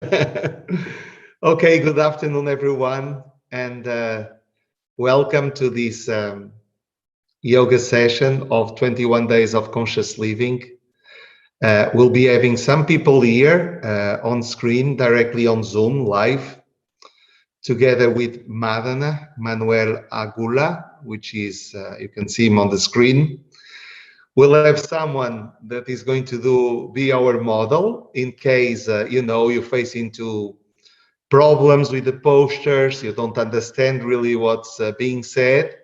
Okay, good afternoon, everyone, and welcome to this yoga session of 21 Days of Conscious Living. We'll be having some people here on screen, directly on Zoom, live, together with Madana, Manuel Agula, which is, you can see him on the screen. We'll have someone that is going to be our model in case, you face into problems with the posters, you don't understand really what's being said.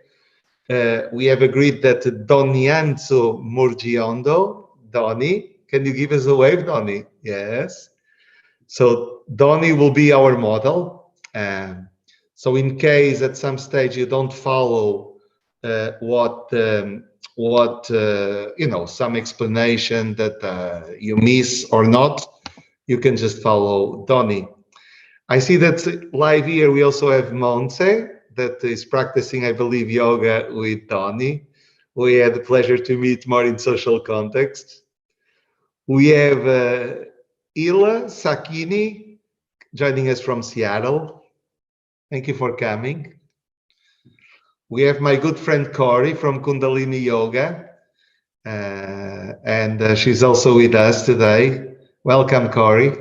We have agreed that Donianzo Murgiondo, Donny, can you give us a wave, Donny? Yes. So Donny will be our model. So in case at some stage you don't follow some explanation that you miss or not, you can just follow Donny. I see that live here we also have Monse that is practicing, I believe, yoga with Donny. We had the pleasure to meet more in social context. We have Ila Sakini joining us from Seattle. Thank you for coming. We have my good friend Corey from Kundalini Yoga, and she's also with us today. Welcome, Corey.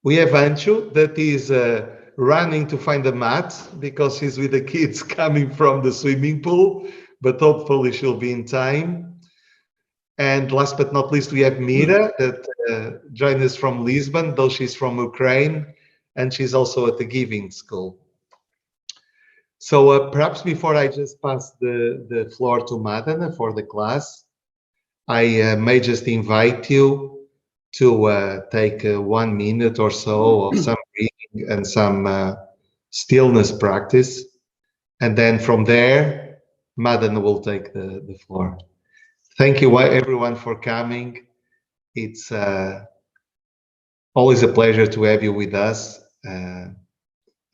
We have Anshu that is running to find a mat because she's with the kids coming from the swimming pool, but hopefully she'll be in time. And last but not least, we have Mira that joined us from Lisbon, though she's from Ukraine, and she's also at the Giving School. So perhaps before I just pass the floor to Madana for the class, I may just invite you to take 1 minute or so of some breathing and some stillness practice. And then from there, Madana will take the floor. Thank you, everyone, for coming. It's always a pleasure to have you with us. And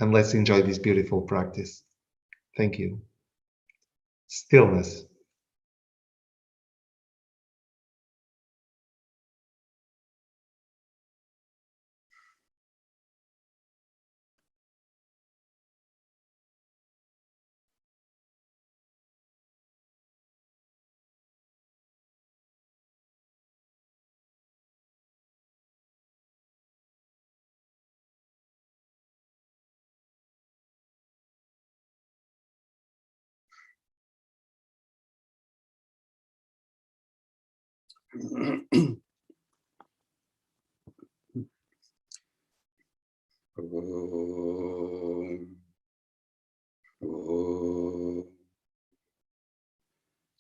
let's enjoy this beautiful practice. Thank you. Stillness.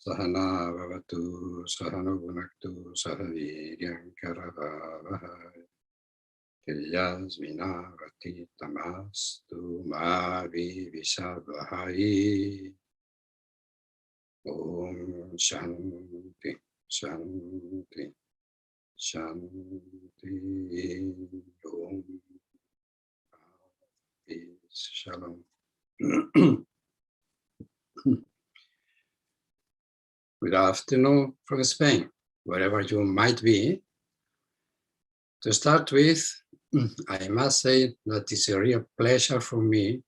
Sahana Vavatu Sahano Gunaktu Sahaviryam Karavavahai Yasmina Vati Tamastu Mavi Vishabhai Om Shanti Shanti Shanti Om Peace Shalom. Good afternoon from Spain, wherever you might be. To start with, I must say that it's a real pleasure for me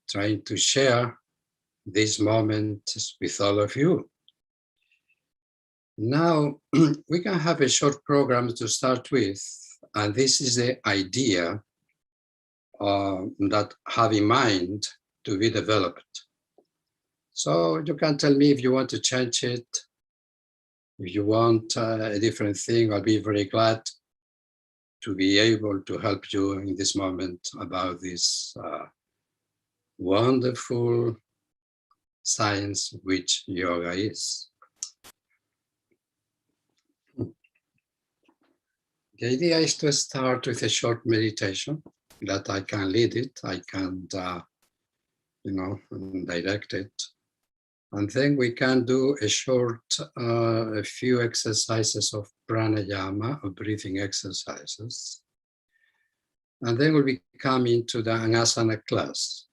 trying to share this moment with all of you. Now, we can have a short program to start with, and this is the idea that I have in mind to be developed. So you can tell me if you want to change it, if you want a different thing. I'll be very glad to be able to help you in this moment about this wonderful science which yoga is. The idea is to start with a short meditation that I can lead it, I can, direct it. And then we can do a short, a few exercises of pranayama, of breathing exercises. And then we'll be coming to the Anasana class.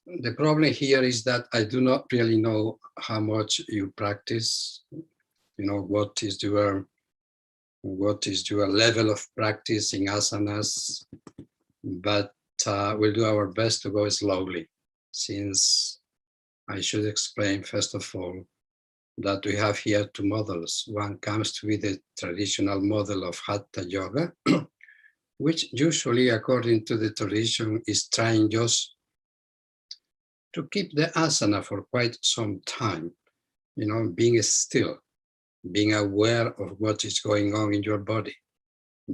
The problem here is that I do not really know how much you practice, what is your what is your level of practice in asanas, but we'll do our best to go slowly, since I should explain, first of all, that we have here two models. One comes to be the traditional model of Hatha Yoga, which usually, according to the tradition, is trying just to keep the asana for quite some time, being still, being aware of what is going on in your body,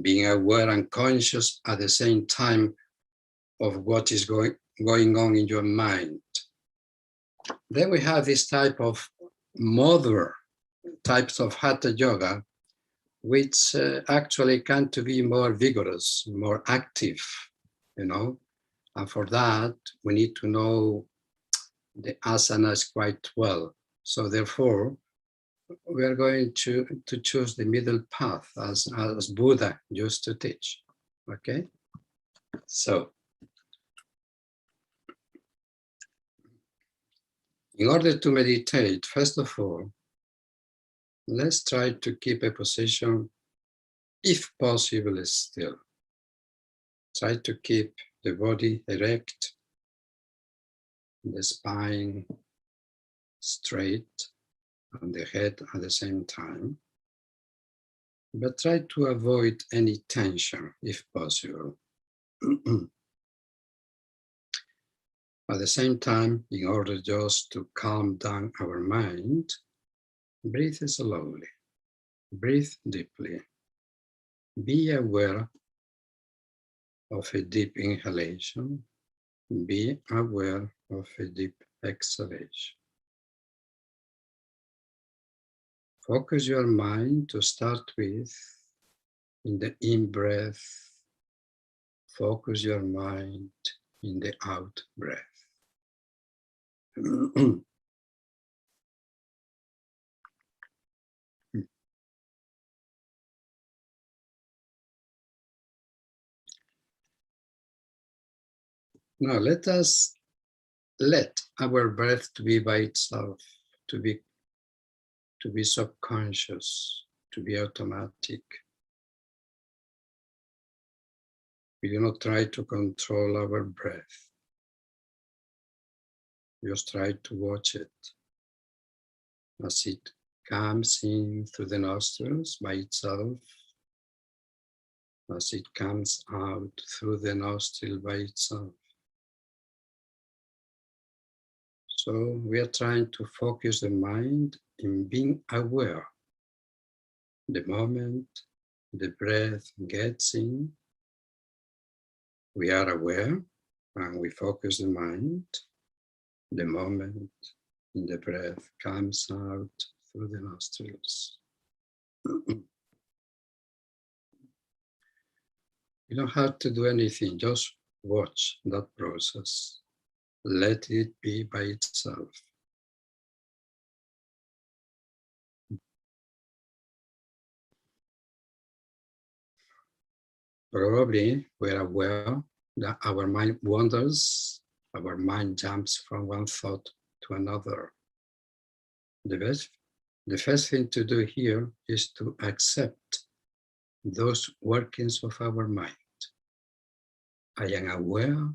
being aware and conscious at the same time of what is going on in your mind. Then we have this type of modern types of Hatha Yoga, which actually can to be more vigorous, more active, and for that, we need to know the asanas quite well. So therefore, we are going to choose the middle path as Buddha used to teach, okay? So, in order to meditate, first of all, let's try to keep a position, if possible, still. Try to keep the body erect, the spine straight, and the head at the same time. But try to avoid any tension, if possible. At the same time, in order just to calm down our mind, breathe slowly, breathe deeply. Be aware of a deep inhalation, be aware of a deep exhalation. Focus your mind to start with in the in-breath. Focus your mind in the out-breath. Now let us let our breath to be by itself, to be subconscious, to be automatic. We do not try to control our breath. Just try to watch it as it comes in through the nostrils by itself, as it comes out through the nostril by itself. So we are trying to focus the mind in being aware. The moment the breath gets in, we are aware and we focus the mind. The moment the breath comes out through the nostrils. You don't have to do anything, just watch that process. Let it be by itself. Probably we're aware that our mind wanders, our mind jumps from one thought to another. The first thing to do here is to accept those workings of our mind. I am aware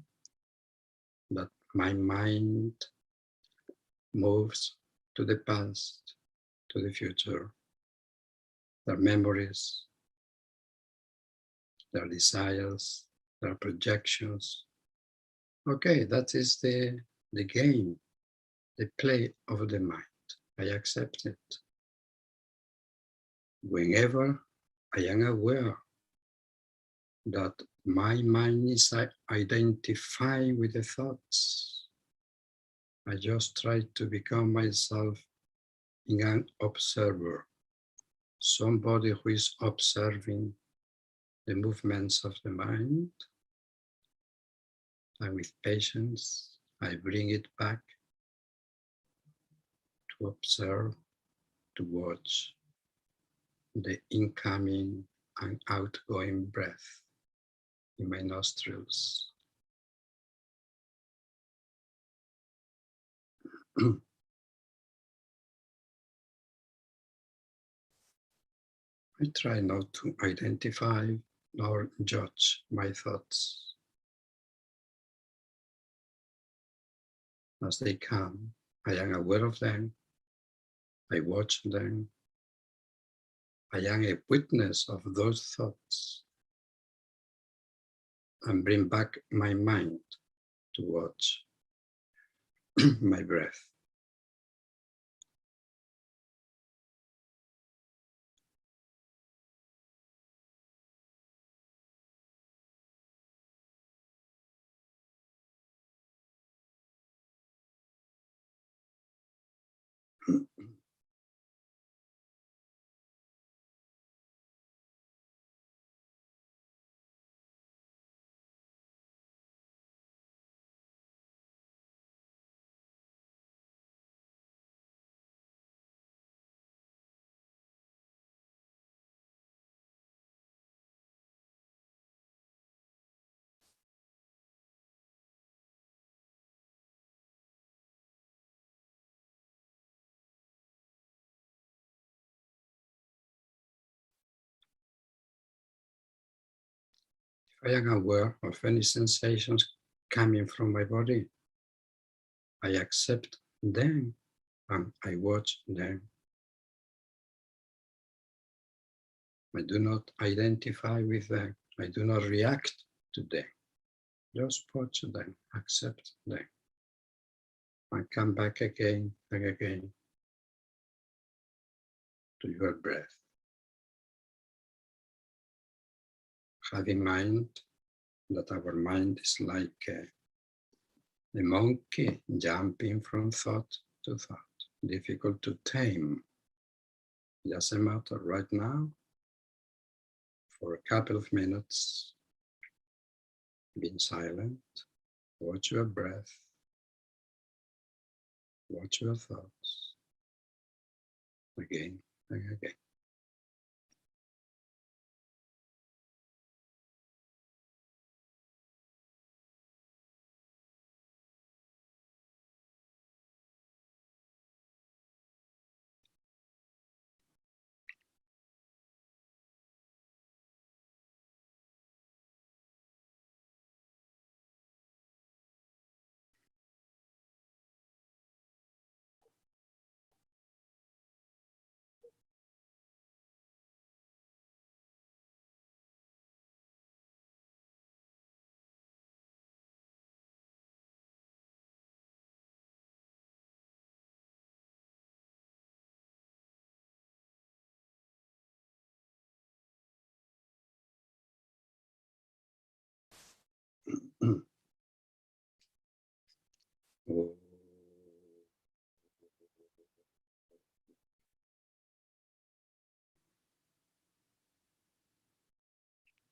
that my mind moves to the past, to the future, their memories, their desires, their projections. Okay, that is the game, the play of the mind. I accept it. Whenever I am aware that my mind is identifying with the thoughts, I just try to become myself in an observer, somebody who is observing the movements of the mind, and with patience, I bring it back to observe, to watch the incoming and outgoing breath in my nostrils. I try not to identify nor judge my thoughts as they come. I am aware of them. I watch them. I am a witness of those thoughts and bring back my mind to watch my breath. If I am aware of any sensations coming from my body, I accept them and I watch them. I do not identify with them. I do not react to them. Just watch them, accept them, and come back again and again to your breath. Have in mind that our mind is like a monkey jumping from thought to thought, difficult to tame. Just a matter right now, for a couple of minutes, being silent, watch your breath, watch your thoughts, again and again.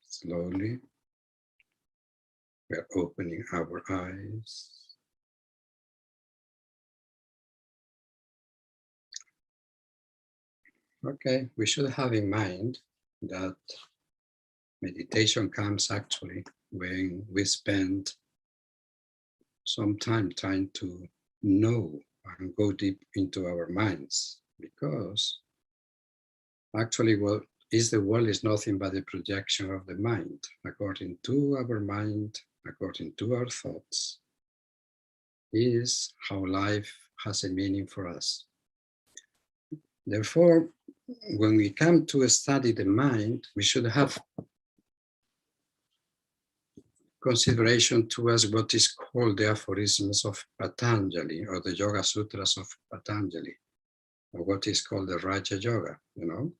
Slowly, we're opening our eyes. Okay, we should have in mind that meditation comes actually when we spend some time trying to know and go deep into our minds, because actually what is the world is nothing but a projection of the mind. According to our mind, according to our thoughts, is how life has a meaning for us. Therefore, when we come to study the mind, we should have consideration towards what is called the aphorisms of Patanjali, or the Yoga Sutras of Patanjali, or what is called the Raja Yoga, you know.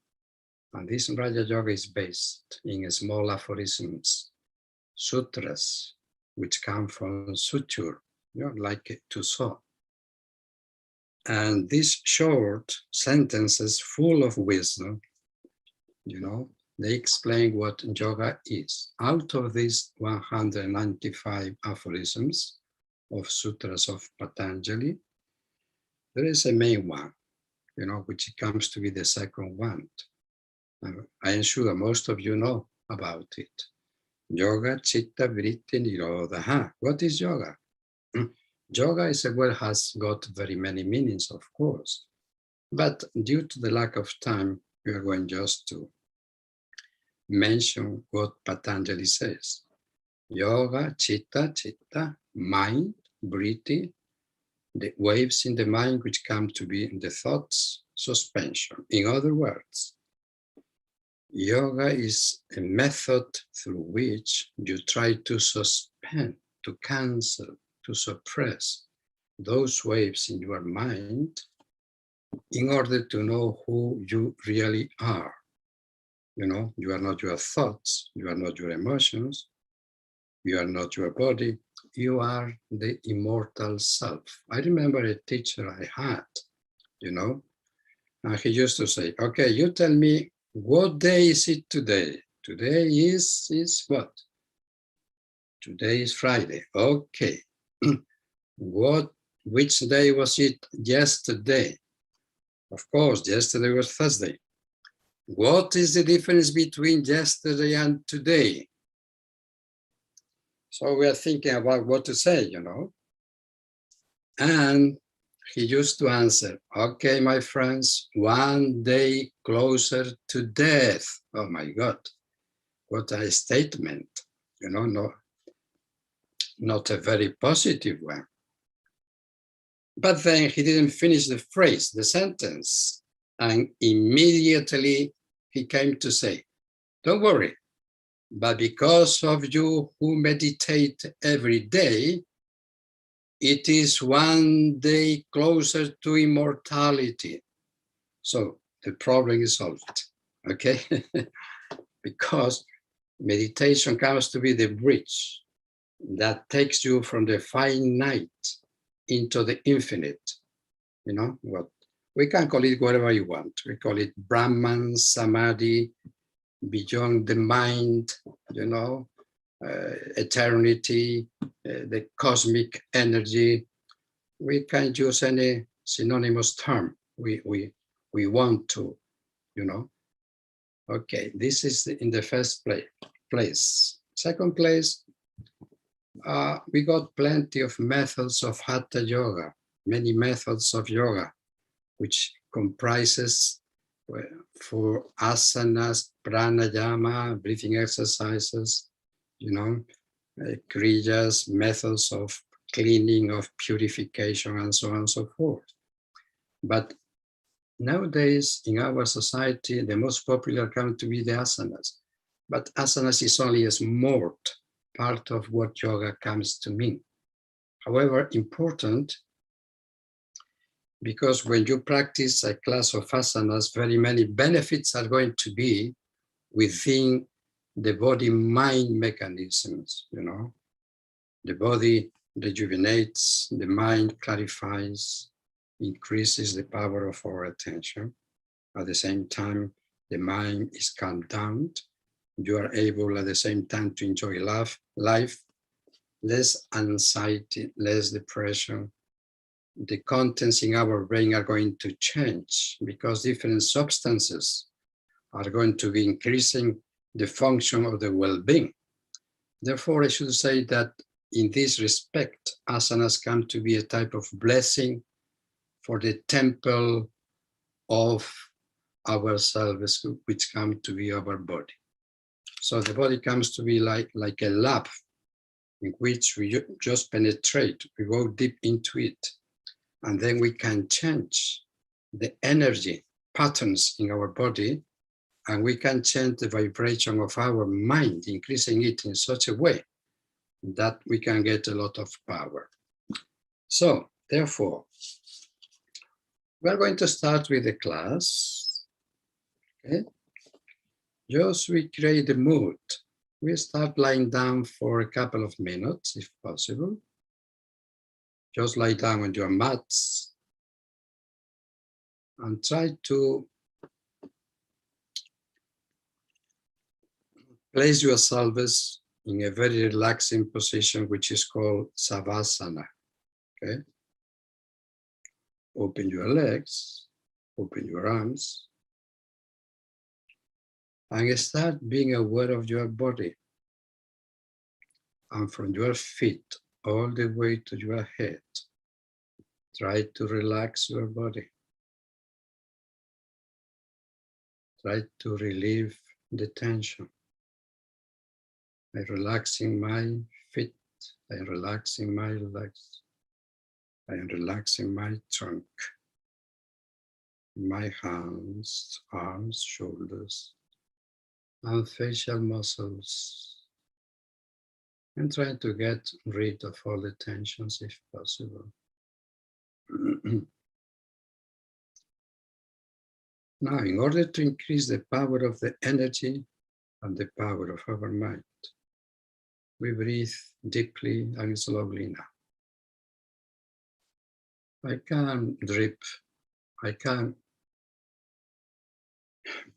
And this Raja Yoga is based in small aphorisms, sutras, which come from suture, you know, like to saw. And these short sentences full of wisdom, you know, they explain what yoga is. Out of these 195 aphorisms of sutras of Patanjali, there is a main one, you know, which comes to be the second one. I am sure most of you know about it. Yoga Chitta Vritti Nirodha. What is yoga? Yoga is a word has got very many meanings, of course, but due to the lack of time, we are going just to mention what Patanjali says. Yoga, chitta, mind, breathing, the waves in the mind which come to be in the thoughts, suspension. In other words, yoga is a method through which you try to suspend, to cancel, to suppress those waves in your mind in order to know who you really are. You know, you are not your thoughts, you are not your emotions, you are not your body, you are the immortal self. I remember a teacher I had, you know, and he used to say, okay, you tell me, what day is it today? Today is what? Today is Friday. Okay. Which day was it yesterday? Of course, yesterday was Thursday. What is the difference between yesterday and today? So we are thinking about what to say, you know. And he used to answer, okay, my friends, one day closer to death. Oh my God, what a statement, you know, not a very positive one. But then he didn't finish the phrase, the sentence, and immediately he came to say, don't worry, but because of you who meditate every day, it is one day closer to immortality. So the problem is solved, okay? Because meditation comes to be the bridge that takes you from the finite into the infinite. You know, what we can call it whatever you want. We call it Brahman, Samadhi, beyond the mind, you know, eternity, the cosmic energy. We can use any synonymous term we want to, you know. Okay, this is in the first place. Second place, we got plenty of methods of Hatha Yoga, many methods of yoga, which comprises for asanas, pranayama, breathing exercises, you know, kriyas, methods of cleaning, of purification, and so on and so forth. But nowadays, in our society, the most popular come to be the asanas. But asanas is only a small part of what yoga comes to mean. However, important, because when you practice a class of asanas, very many benefits are going to be within the body-mind mechanisms, you know. The body rejuvenates, the mind clarifies, increases the power of our attention. At the same time, the mind is calmed down. You are able at the same time to enjoy life, less anxiety, less depression. The contents in our brain are going to change because different substances are going to be increasing the function of the well-being. Therefore, I should say that in this respect, asanas come to be a type of blessing for the temple of ourselves, which come to be our body. So the body comes to be like a lab in which we just penetrate, we go deep into it, and then we can change the energy patterns in our body, and we can change the vibration of our mind, increasing it in such a way that we can get a lot of power. So, therefore, we're going to start with the class. Okay? Just we create the mood. We start lying down for a couple of minutes, if possible. Just lie down on your mats and try to place yourselves in a very relaxing position, which is called Savasana. Okay? Open your legs, open your arms, and start being aware of your body. And from your feet all the way to your head, try to relax your body. Try to relieve the tension. I'm relaxing my feet. I'm relaxing my legs. I'm relaxing my trunk, my hands, arms, shoulders, and facial muscles. I'm trying to get rid of all the tensions if possible. Now, in order to increase the power of the energy and the power of our mind, we breathe deeply and slowly now. I can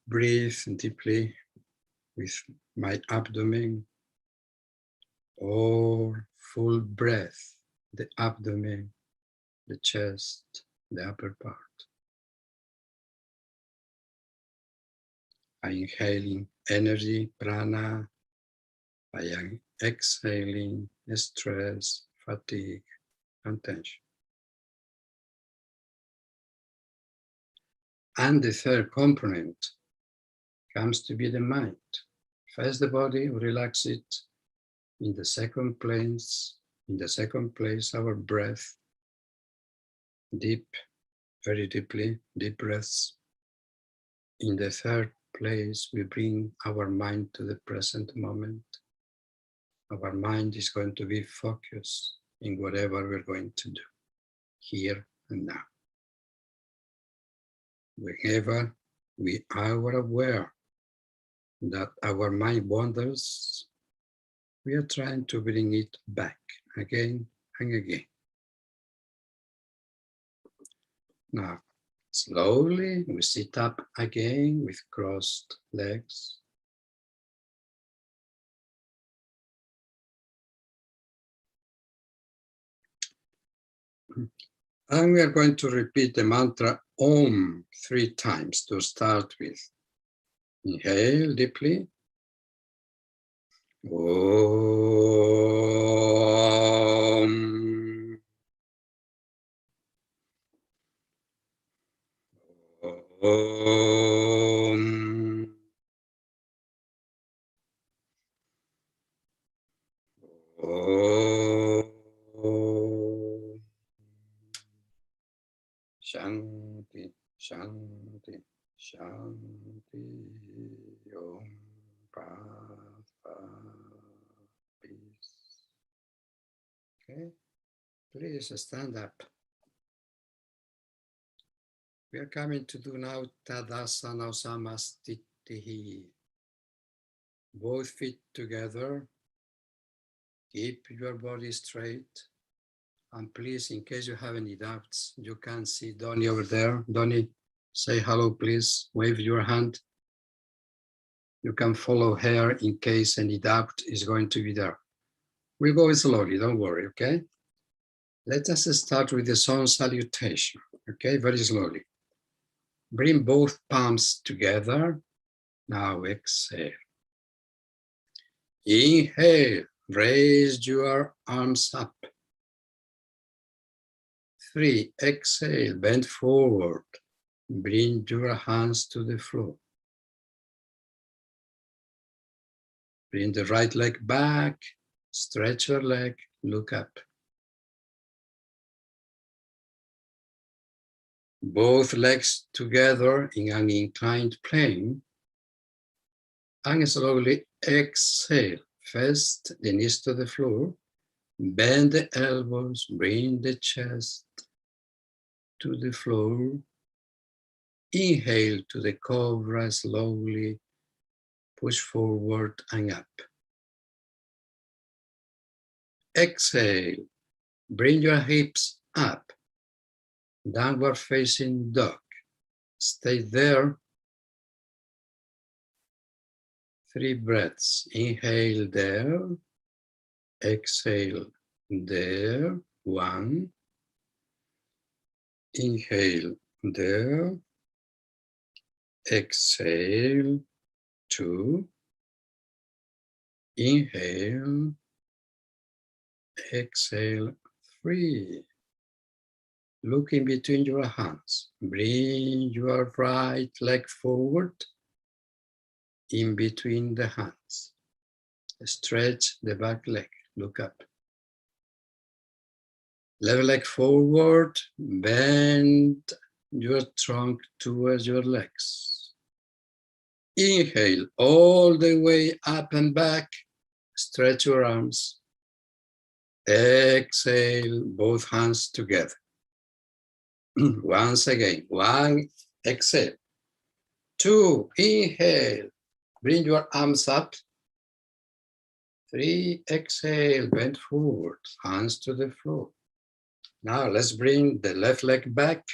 breathe deeply with my abdomen or full breath, the abdomen, the chest, the upper part. I inhaling energy, prana. I am exhaling stress, fatigue, and tension. And the third component comes to be the mind. First the body, relax it. In the second place, our breath, deep, very deeply, deep breaths. In the third place, we bring our mind to the present moment. Our mind is going to be focused in whatever we're going to do, here and now. Whenever we are aware that our mind wanders, we are trying to bring it back again and again. Now, slowly we sit up again with crossed legs. And we are going to repeat the mantra Om 3 times to start with. Inhale deeply. Om. Om. Om. Shanti, Shanti, Shanti. Om. Peace. Okay, please stand up. We are coming to do now Tadasana Samastitihi. Both feet together. Keep your body straight. And please, in case you have any doubts, you can see Donnie over there. Donnie, say hello, please. Wave your hand. You can follow her in case any doubt is going to be there. We'll go slowly, don't worry, okay? Let us start with the sun salutation, okay? Very slowly. Bring both palms together. Now exhale. Inhale, raise your arms up. 3, exhale, bend forward. Bring your hands to the floor. Bring the right leg back, stretch your leg, look up. Both legs together in an inclined plane. And slowly exhale. First, the knees to the floor. Bend the elbows, bring the chest to the floor. Inhale to the cobra, slowly push forward and up. Exhale, bring your hips up. Downward facing dog. Stay there. 3 breaths. Inhale there. Exhale there. 1. Inhale there. Exhale. 2. Inhale. Exhale. 3. Look in between your hands. Bring your right leg forward in between the hands. Stretch the back leg, look up. Left leg forward, bend your trunk towards your legs. Inhale all the way up and back, stretch your arms. Exhale, both hands together. Once again, 1, exhale. 2, inhale, bring your arms up. 3, exhale, bend forward, hands to the floor. Now let's bring the left leg back.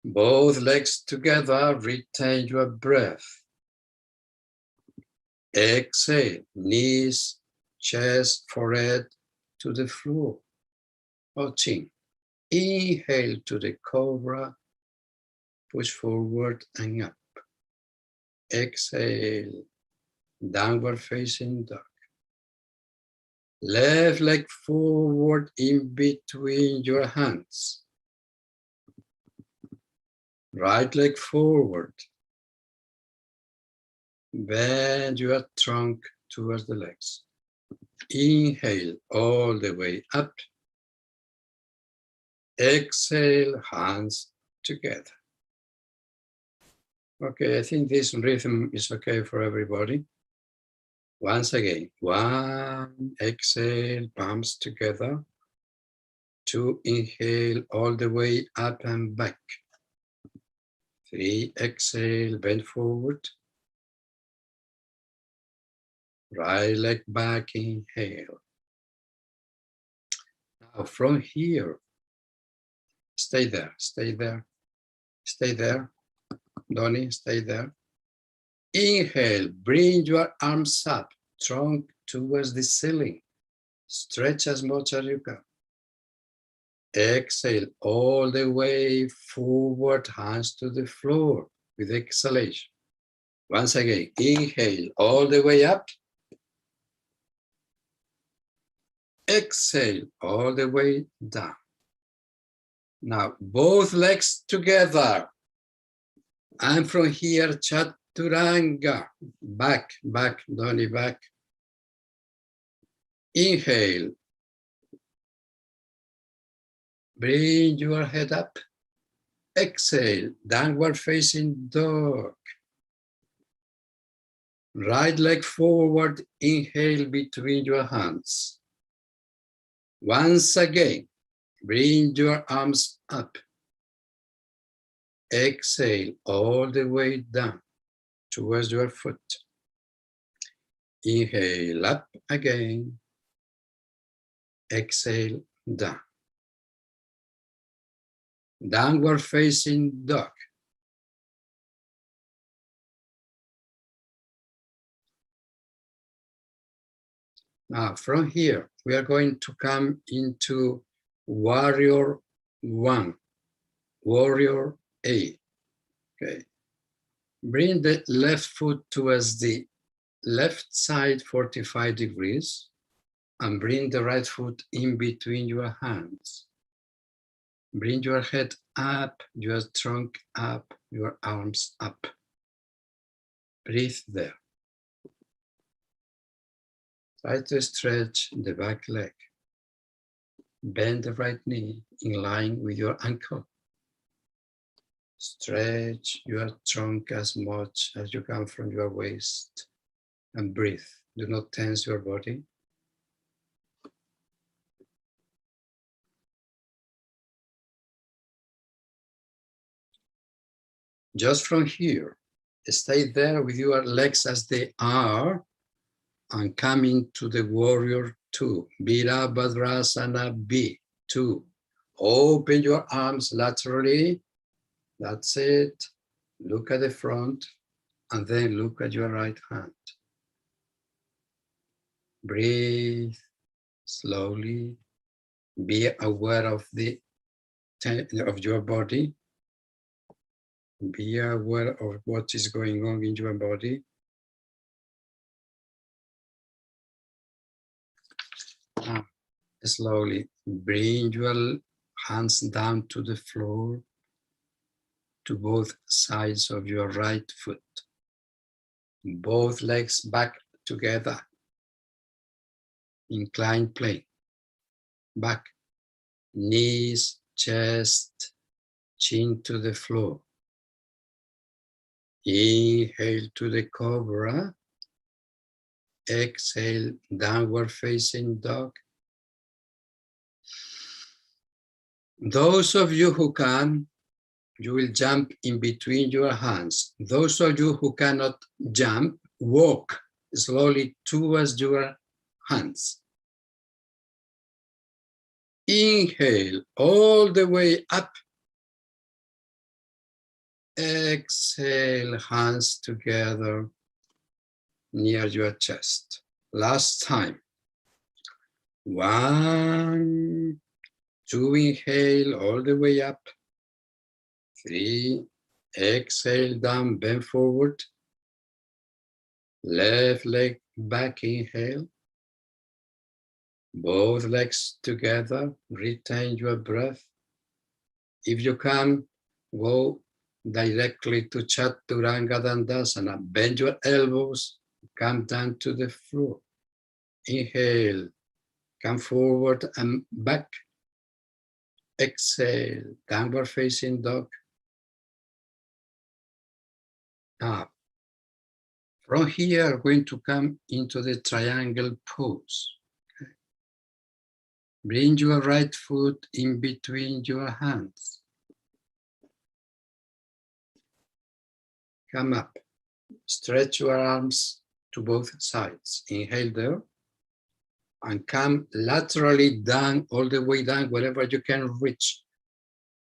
Both legs together, retain your breath. Exhale, knees, chest, forehead to the floor or chin. Inhale to the cobra, push forward and up. Exhale, downward facing dog. Left leg forward in between your hands. Right leg forward. Bend your trunk towards the legs. Inhale all the way up. Exhale, hands together. Okay, I think this rhythm is okay for everybody. Once again, 1, exhale, palms together. 2, inhale all the way up and back. 3, exhale, bend forward. Right leg back, inhale. Now from here, stay there, stay there, stay there. Donnie, stay there. Inhale, bring your arms up, trunk towards the ceiling. Stretch as much as you can. Exhale all the way forward, hands to the floor with exhalation. Once again, inhale all the way up. Exhale all the way down. Now, both legs together. And from here, Chaturanga. Back, back, Donnie, back. Inhale. Bring your head up. Exhale, downward facing dog. Right leg forward, inhale between your hands. Once again, bring your arms up. Exhale all the way down towards your foot. Inhale up again. Exhale down. Downward facing dog. Now from here, we are going to come into warrior 1, warrior A. Okay. Bring the left foot towards the left side 45 degrees and bring the right foot in between your hands. Bring your head up, your trunk up, your arms up. Breathe there. Try to stretch the back leg. Bend the right knee in line with your ankle. Stretch your trunk as much as you can from your waist and breathe. Do not tense your body. Just from here, stay there with your legs as they are and come into the warrior 2, Virabhadrasana B, 2. Open your arms laterally. That's it. Look at the front and then look at your right hand. Breathe slowly. Be aware of your body. Be aware of what is going on in your body. Now, slowly bring your hands down to the floor, to both sides of your right foot. Both legs back together. Inclined plane. Back. Knees, chest, chin to the floor. Inhale to the cobra. Exhale, downward facing dog. Those of you who can, you will jump in between your hands. Those of you who cannot jump, walk slowly towards your hands. Inhale all the way up. Exhale, hands together near your chest. Last time. 1, 2, inhale all the way up. 3, exhale down, bend forward. Left leg back, inhale. Both legs together, retain your breath. If you can, go directly to Chaturanga Dandasana. Bend your elbows, come down to the floor. Inhale, come forward and back. Exhale, downward facing dog. Up. From here, we're going to come into the triangle pose. Okay. Bring your right foot in between your hands. Come up. Stretch your arms to both sides. Inhale there. And come laterally down, all the way down, wherever you can reach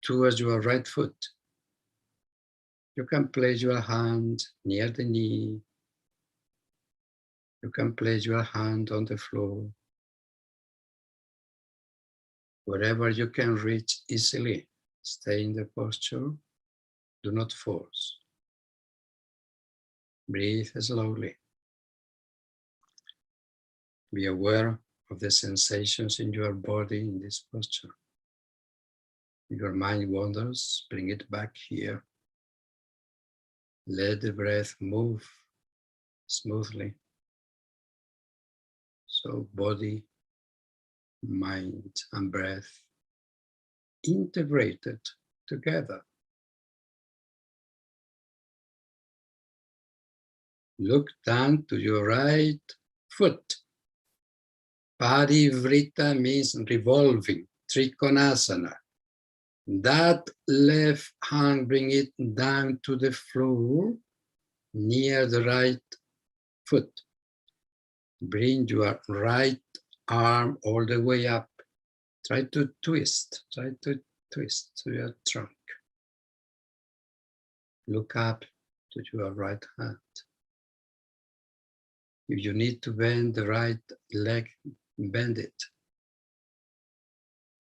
towards your right foot. You can place your hand near the knee. You can place your hand on the floor. Wherever you can reach easily, stay in the posture. Do not force. Breathe slowly. Be aware of the sensations in your body in this posture. If your mind wanders, bring it back here. Let the breath move smoothly. So body, mind, and breath integrated together. Look down to your right foot. Parivrita means revolving, Trikonasana. That left hand, bring it down to the floor near the right foot. Bring your right arm all the way up. Try to twist to your trunk. Look up to your right hand. If you need to bend the right leg, bend it.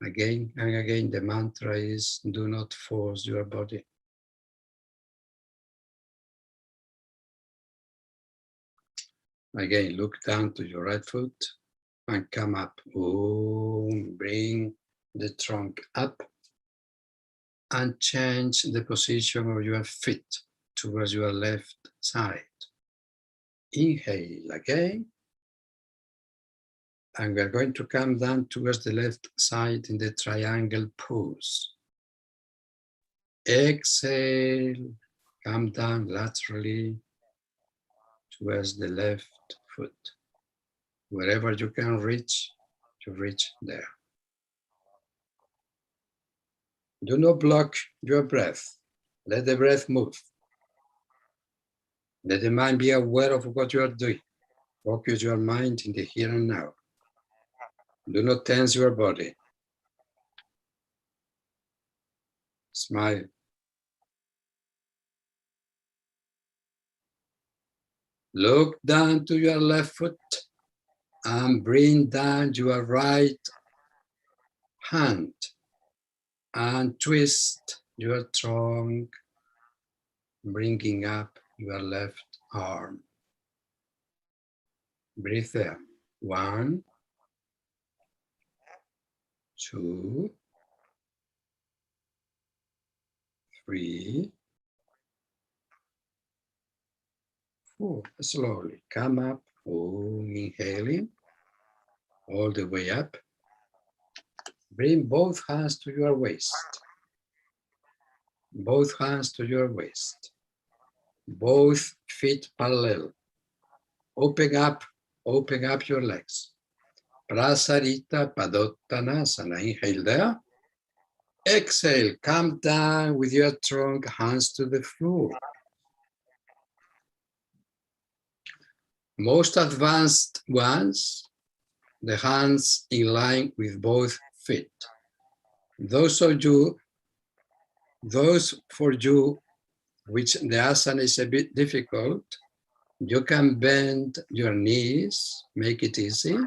Again and again, the mantra is, do not force your body. Again, look down to your right foot and come up. Om, bring the trunk up and change the position of your feet towards your left side. Inhale again. And we're going to come down towards the left side in the triangle pose. Exhale, come down laterally towards the left foot. Wherever you can reach, you reach there. Do not block your breath. Let the breath move. Let the mind be aware of what you are doing. Focus your mind in the here and now. Do not tense your body. Smile. Look down to your left foot and bring down your right hand and twist your trunk, bringing up your left arm. Breathe there. 1, 2, 3, Slowly come up, inhaling all the way up. Bring both hands to your waist. Both hands to your waist. Both feet parallel. Open up your legs. Prasarita Padottanasana. Inhale there. Exhale, come down with your trunk, hands to the floor. Most advanced ones, the hands in line with both feet. Those for you which the asana is a bit difficult, you can bend your knees, make it easy,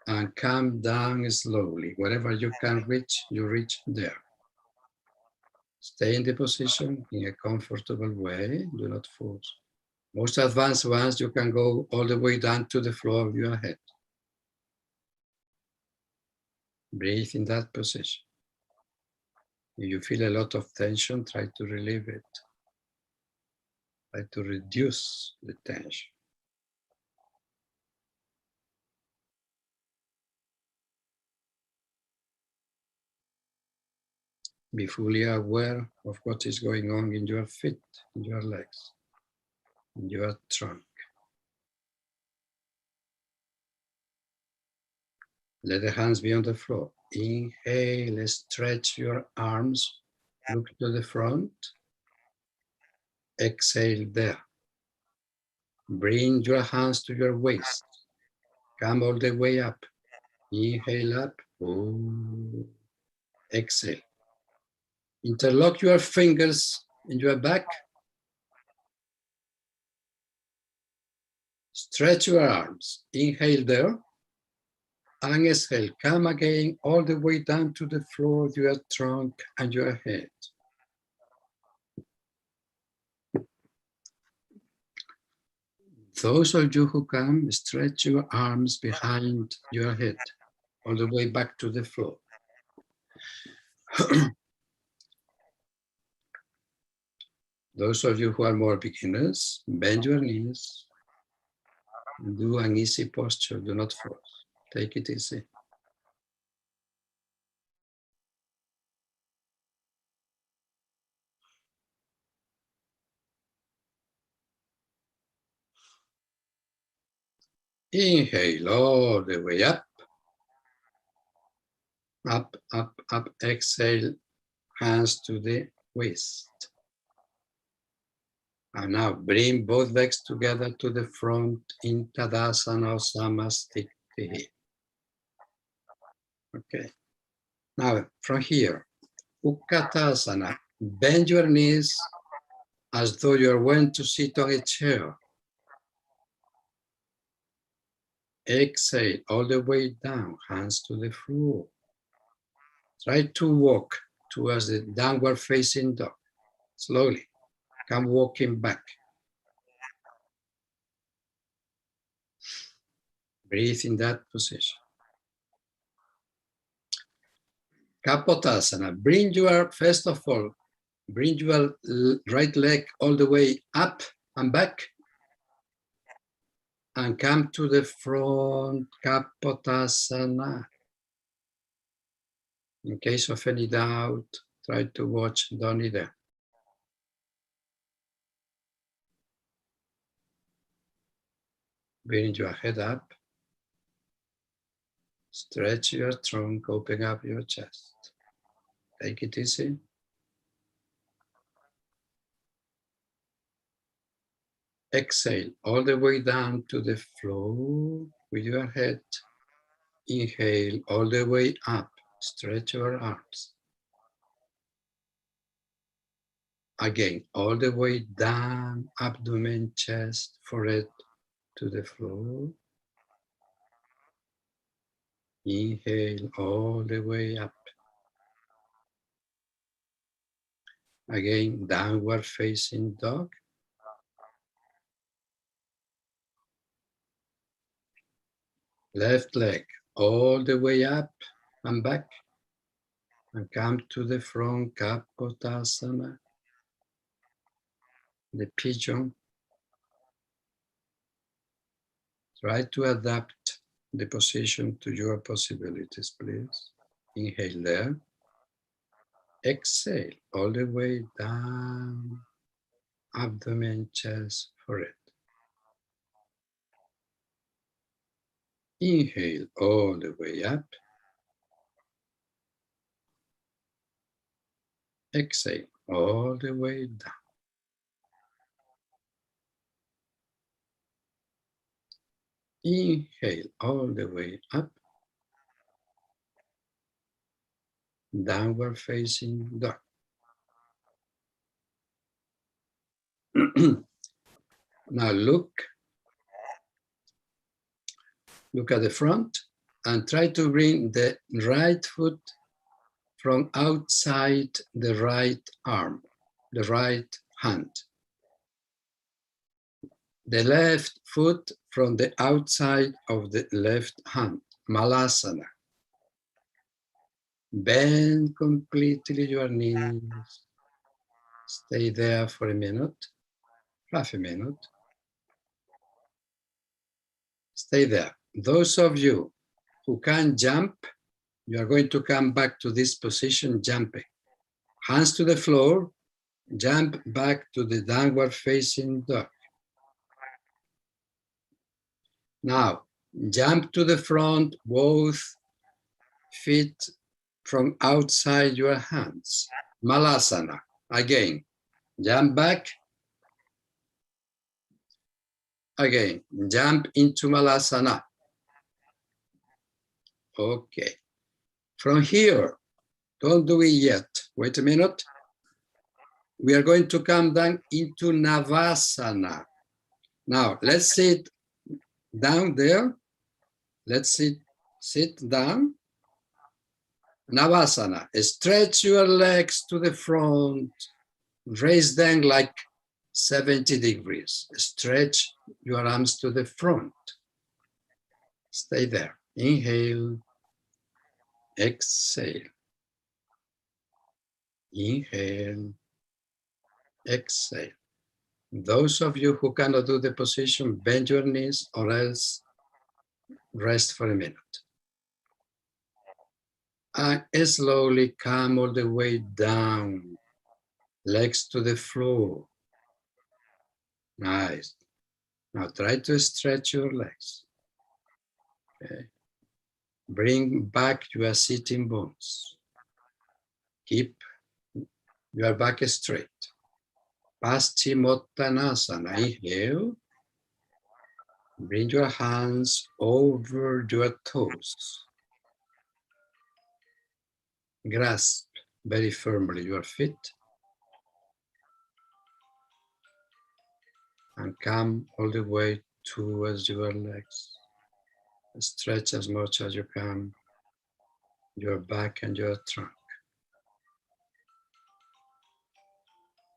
and come down slowly. Wherever you can reach, you reach there. Stay in the position in a comfortable way, do not force. Most advanced ones, you can go all the way down to the floor of your head. Breathe in that position. If you feel a lot of tension, try to relieve it. Try to reduce the tension. Be fully aware of what is going on in your feet, in your legs, in your trunk. Let the hands be on the floor. Inhale, stretch your arms, look to the front. Exhale there. Bring your hands to your waist. Come all the way up. Inhale up. Ooh. Exhale. Interlock your fingers in your back. Stretch your arms. Inhale there. And exhale. Come again all the way down to the floor of your trunk and your head. Those of you who can, stretch your arms behind your head, all the way back to the floor. Those of you who are more beginners, bend your knees, do an easy posture, do not force, take it easy. Inhale all the way up, up, up, up. Exhale, hands to the waist. And now bring both legs together to the front in Tadasana or Samasthiti. Okay. Now from here, Utkatasana. Bend your knees as though you're going to sit on a chair. Exhale all the way down, hands to the floor. Try to walk towards the downward facing dog. Slowly, come walking back. Breathe in that position. Kapotasana. First of all, bring your right leg all the way up and back. And come to the front, Kapotasana. In case of any doubt, try to watch Donnie there. Bring your head up. Stretch your trunk, open up your chest. Take it easy. Exhale all the way down to the floor with your head. Inhale all the way up. Stretch your arms. Again, all the way down, abdomen, chest, forehead to the floor. Inhale all the way up. Again, downward facing dog. Left leg all the way up and back. And come to the front, Kapotasana. The pigeon. Try to adapt the position to your possibilities, please. Inhale there. Exhale all the way down, abdomen, chest, forehead. Inhale all the way up. Exhale all the way down. Inhale all the way up. Downward facing dog. Now look at the front and try to bring the right foot from outside the right arm, the right hand. The left foot from the outside of the left hand, Malasana. Bend completely your knees. Stay there for a minute, half a minute. Stay there. Those of you who can jump, you are going to come back to this position jumping. Hands to the floor, jump back to the downward facing dog. Now, jump to the front, both feet from outside your hands. Malasana. Again, jump back. Again, jump into Malasana. Okay. From here, don't do it yet. Wait a minute. We are going to come down into Navasana. Now, let's sit down there. Let's sit down. Navasana. Stretch your legs to the front. Raise them like 70 degrees. Stretch your arms to the front. Stay there. Inhale. Exhale. Inhale. Exhale. Those of you who cannot do the position, bend your knees or else rest for a minute. And slowly come all the way down. Legs to the floor. Nice. Now try to stretch your legs. Okay. Bring back your sitting bones. Keep your back straight. Paschimottanasana. Inhale. Bring your hands over your toes. Grasp very firmly your feet. And come all the way towards your legs. Stretch as much as you can your back and your trunk.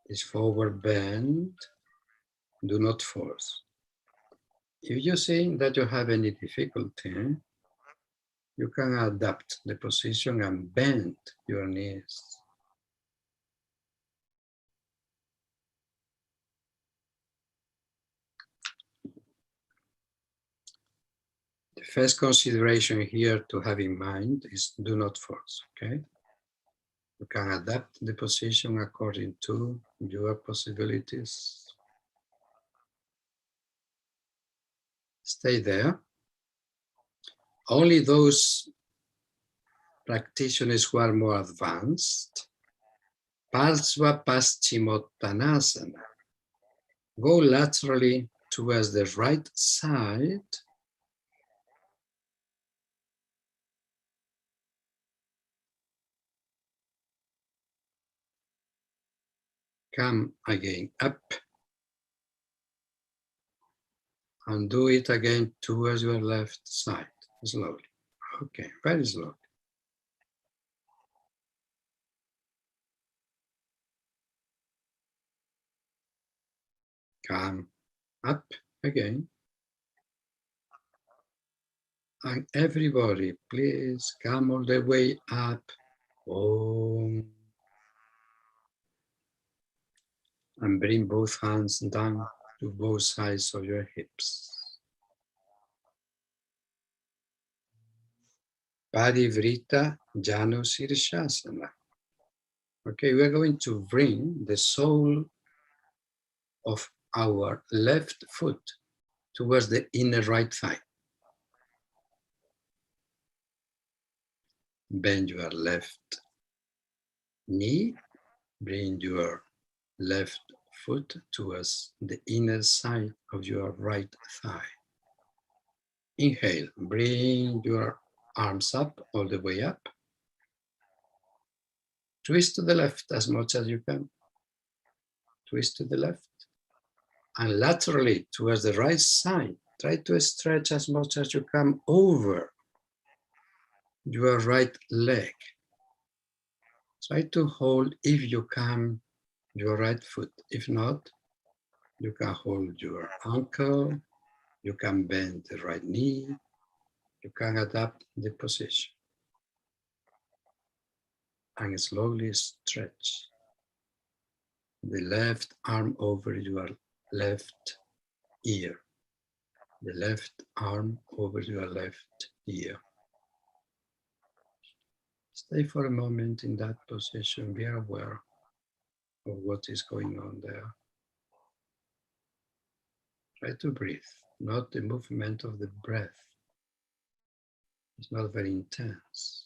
This forward bend, do not force. If you see that you have any difficulty, you can adapt the position and bend your knees. The first consideration here to have in mind is do not force, okay? You can adapt the position according to your possibilities. Stay there. Only those practitioners who are more advanced, Parsva Paschimottanasana, go laterally towards the right side. Come again up and do it again towards your left side, slowly. Okay, very slowly. Come up again. And everybody, please come all the way up. Om. And bring both hands down to both sides of your hips. Parivrita Janu Shirshasana. Okay, we're going to bring the sole of our left foot towards the inner right thigh. Bend your left knee, bring your left foot towards the inner side of your right thigh. Inhale, bring your arms up, all the way up. Twist to the left as much as you can. Twist to the left. And laterally towards the right side, try to stretch as much as you can over your right leg. Try to hold, if you can, your right foot. If not, you can hold your ankle, you can bend the right knee, you can adapt the position. And slowly stretch the left arm over your left ear. The left arm over your left ear. Stay for a moment in that position. Be aware of what is going on there. Try to breathe, not the movement of the breath. It's not very intense.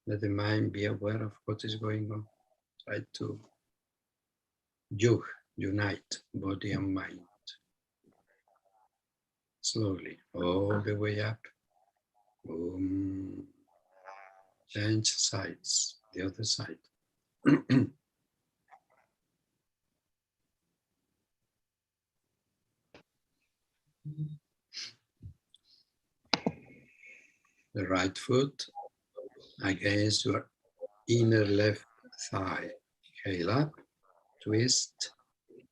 Let the mind be aware of what is going on. Try to unite body and mind. Slowly, all the way up. Change sides, the other side. The right foot against your inner left thigh. Inhale up, twist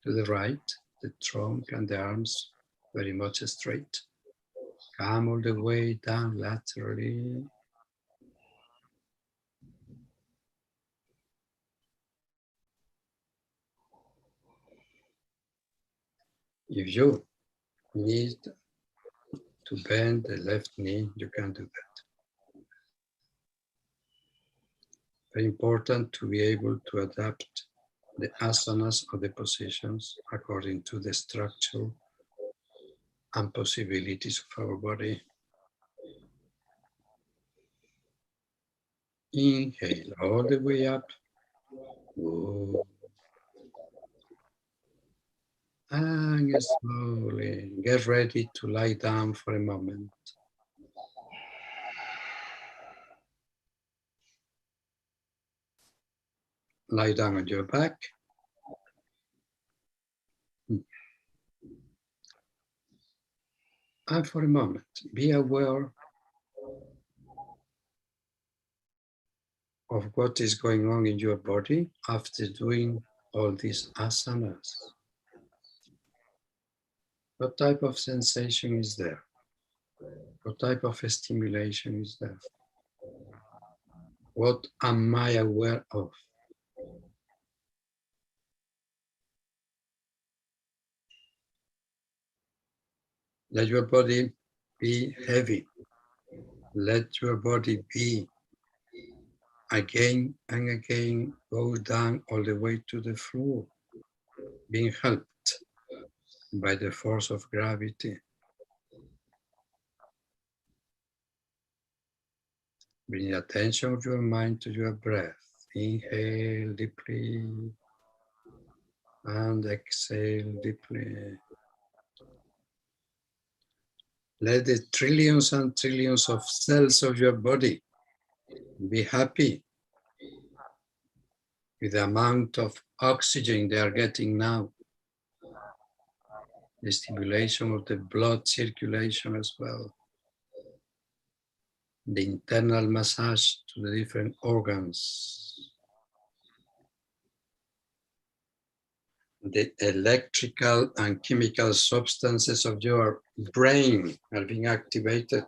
to the right, the trunk and the arms very much straight. Come all the way down laterally. If you need to bend the left knee, you can do that. Very important to be able to adapt the asanas or the positions according to the structure and possibilities of our body. Inhale all the way up. And slowly get ready to lie down for a moment. Lie down on your back. And for a moment, be aware of what is going on in your body after doing all these asanas. What type of sensation is there? What type of stimulation is there? What am I aware of? Let your body be heavy. Let your body be again and again go down all the way to the floor, being helped by the force of gravity. Bring the attention of your mind to your breath. Inhale deeply and exhale deeply. Let the trillions and trillions of cells of your body be happy with the amount of oxygen they are getting now. The stimulation of the blood circulation as well. The internal massage to the different organs. The electrical and chemical substances of your brain are being activated.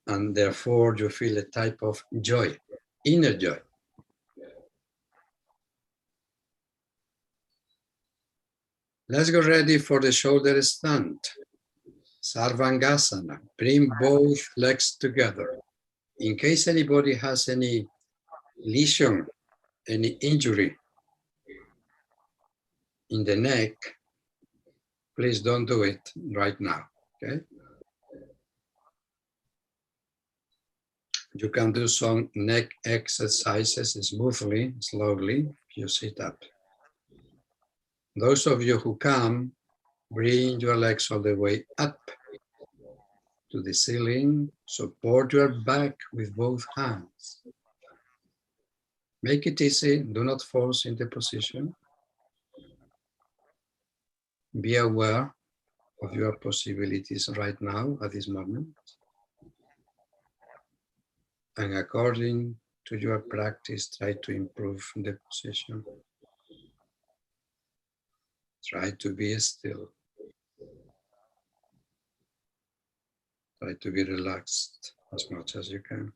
And therefore you feel a type of joy, inner joy. Let's go ready for the shoulder stand. Sarvangasana, bring both legs together. In case anybody has any lesion, any injury in the neck, please don't do it right now, okay? You can do some neck exercises smoothly, slowly, if you sit up. Those of you who can, bring your legs all the way up to the ceiling, support your back with both hands. Make it easy, do not force into position. Be aware of your possibilities right now at this moment. And according to your practice, try to improve the position. Try to be still. Try to be relaxed as much as you can.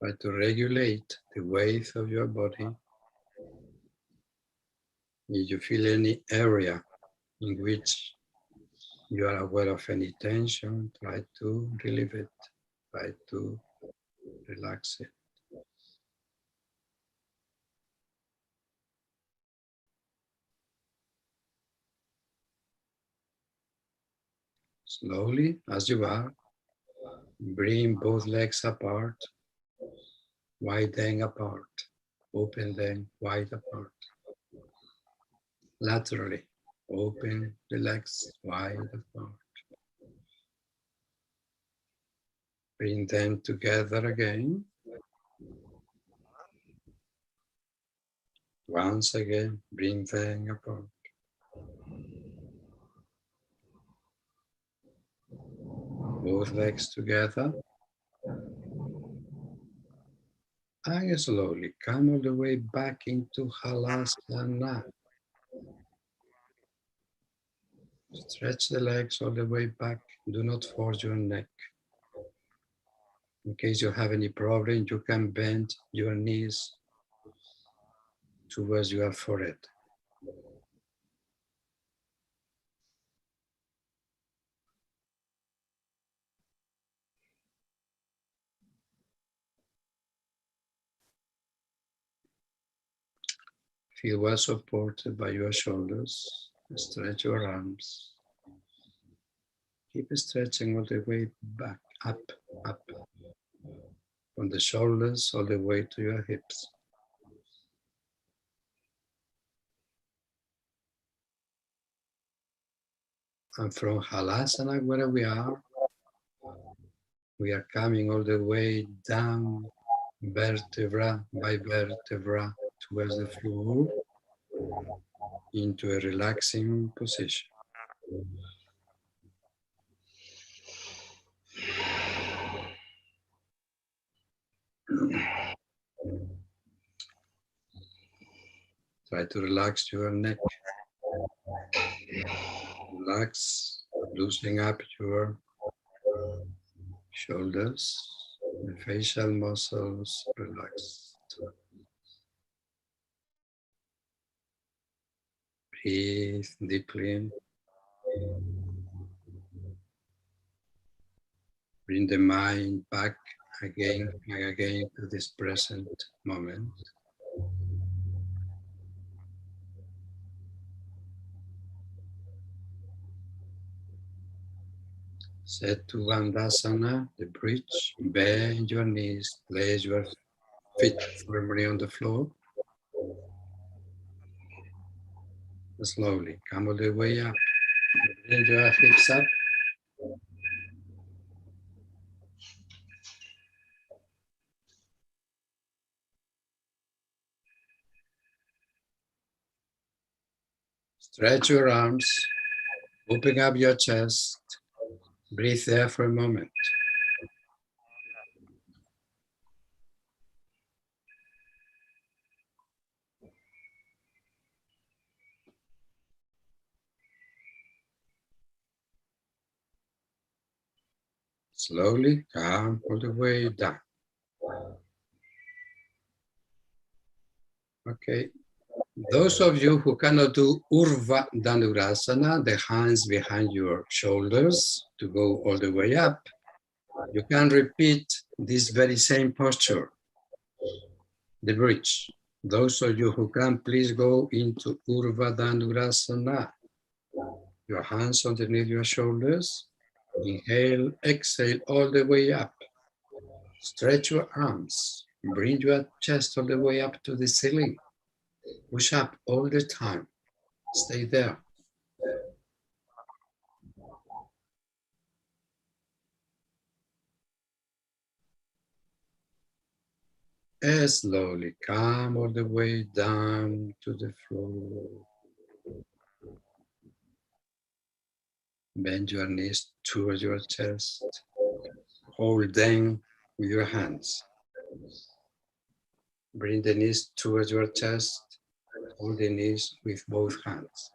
Try to regulate the weight of your body. If you feel any area in which you are aware of any tension, try to relieve it. Try to relax it. Slowly, as you are, bring both legs apart, widen apart, open them wide apart. Laterally, open the legs wide apart. Bring them together again. Once again, bring them apart. Both legs together. And slowly come all the way back into Halasana. Stretch the legs all the way back. Do not force your neck. In case you have any problem, you can bend your knees towards your forehead. Feel well supported by your shoulders. Stretch your arms. Keep stretching all the way back, up. From the shoulders all the way to your hips. And from Halasana, where we are coming all the way down, vertebra by vertebra, towards the floor, into a relaxing position. Try to relax your neck. Relax, loosening up your shoulders, the facial muscles relaxed. Breathe deeply. Bring the mind back again and again to this present moment. Setu Bandhasana, the bridge. Bend your knees, place your feet firmly on the floor. Slowly, come all the way up. Bring your hips up. Stretch your arms, open up your chest. Breathe there for a moment. Slowly come all the way down. Okay. Those of you who cannot do Urdhva Dhanurasana, the hands behind your shoulders to go all the way up, you can repeat this very same posture, the bridge. Those of you who can, please go into Urdhva Dhanurasana. Your hands underneath your shoulders. Inhale, exhale all the way up. Stretch your arms. Bring your chest all the way up to the ceiling. Push up all the time. Stay there. Slowly come all the way down to the floor. Bend your knees towards your chest. Hold them with your hands. Bring the knees towards your chest. Hold the knees with both hands.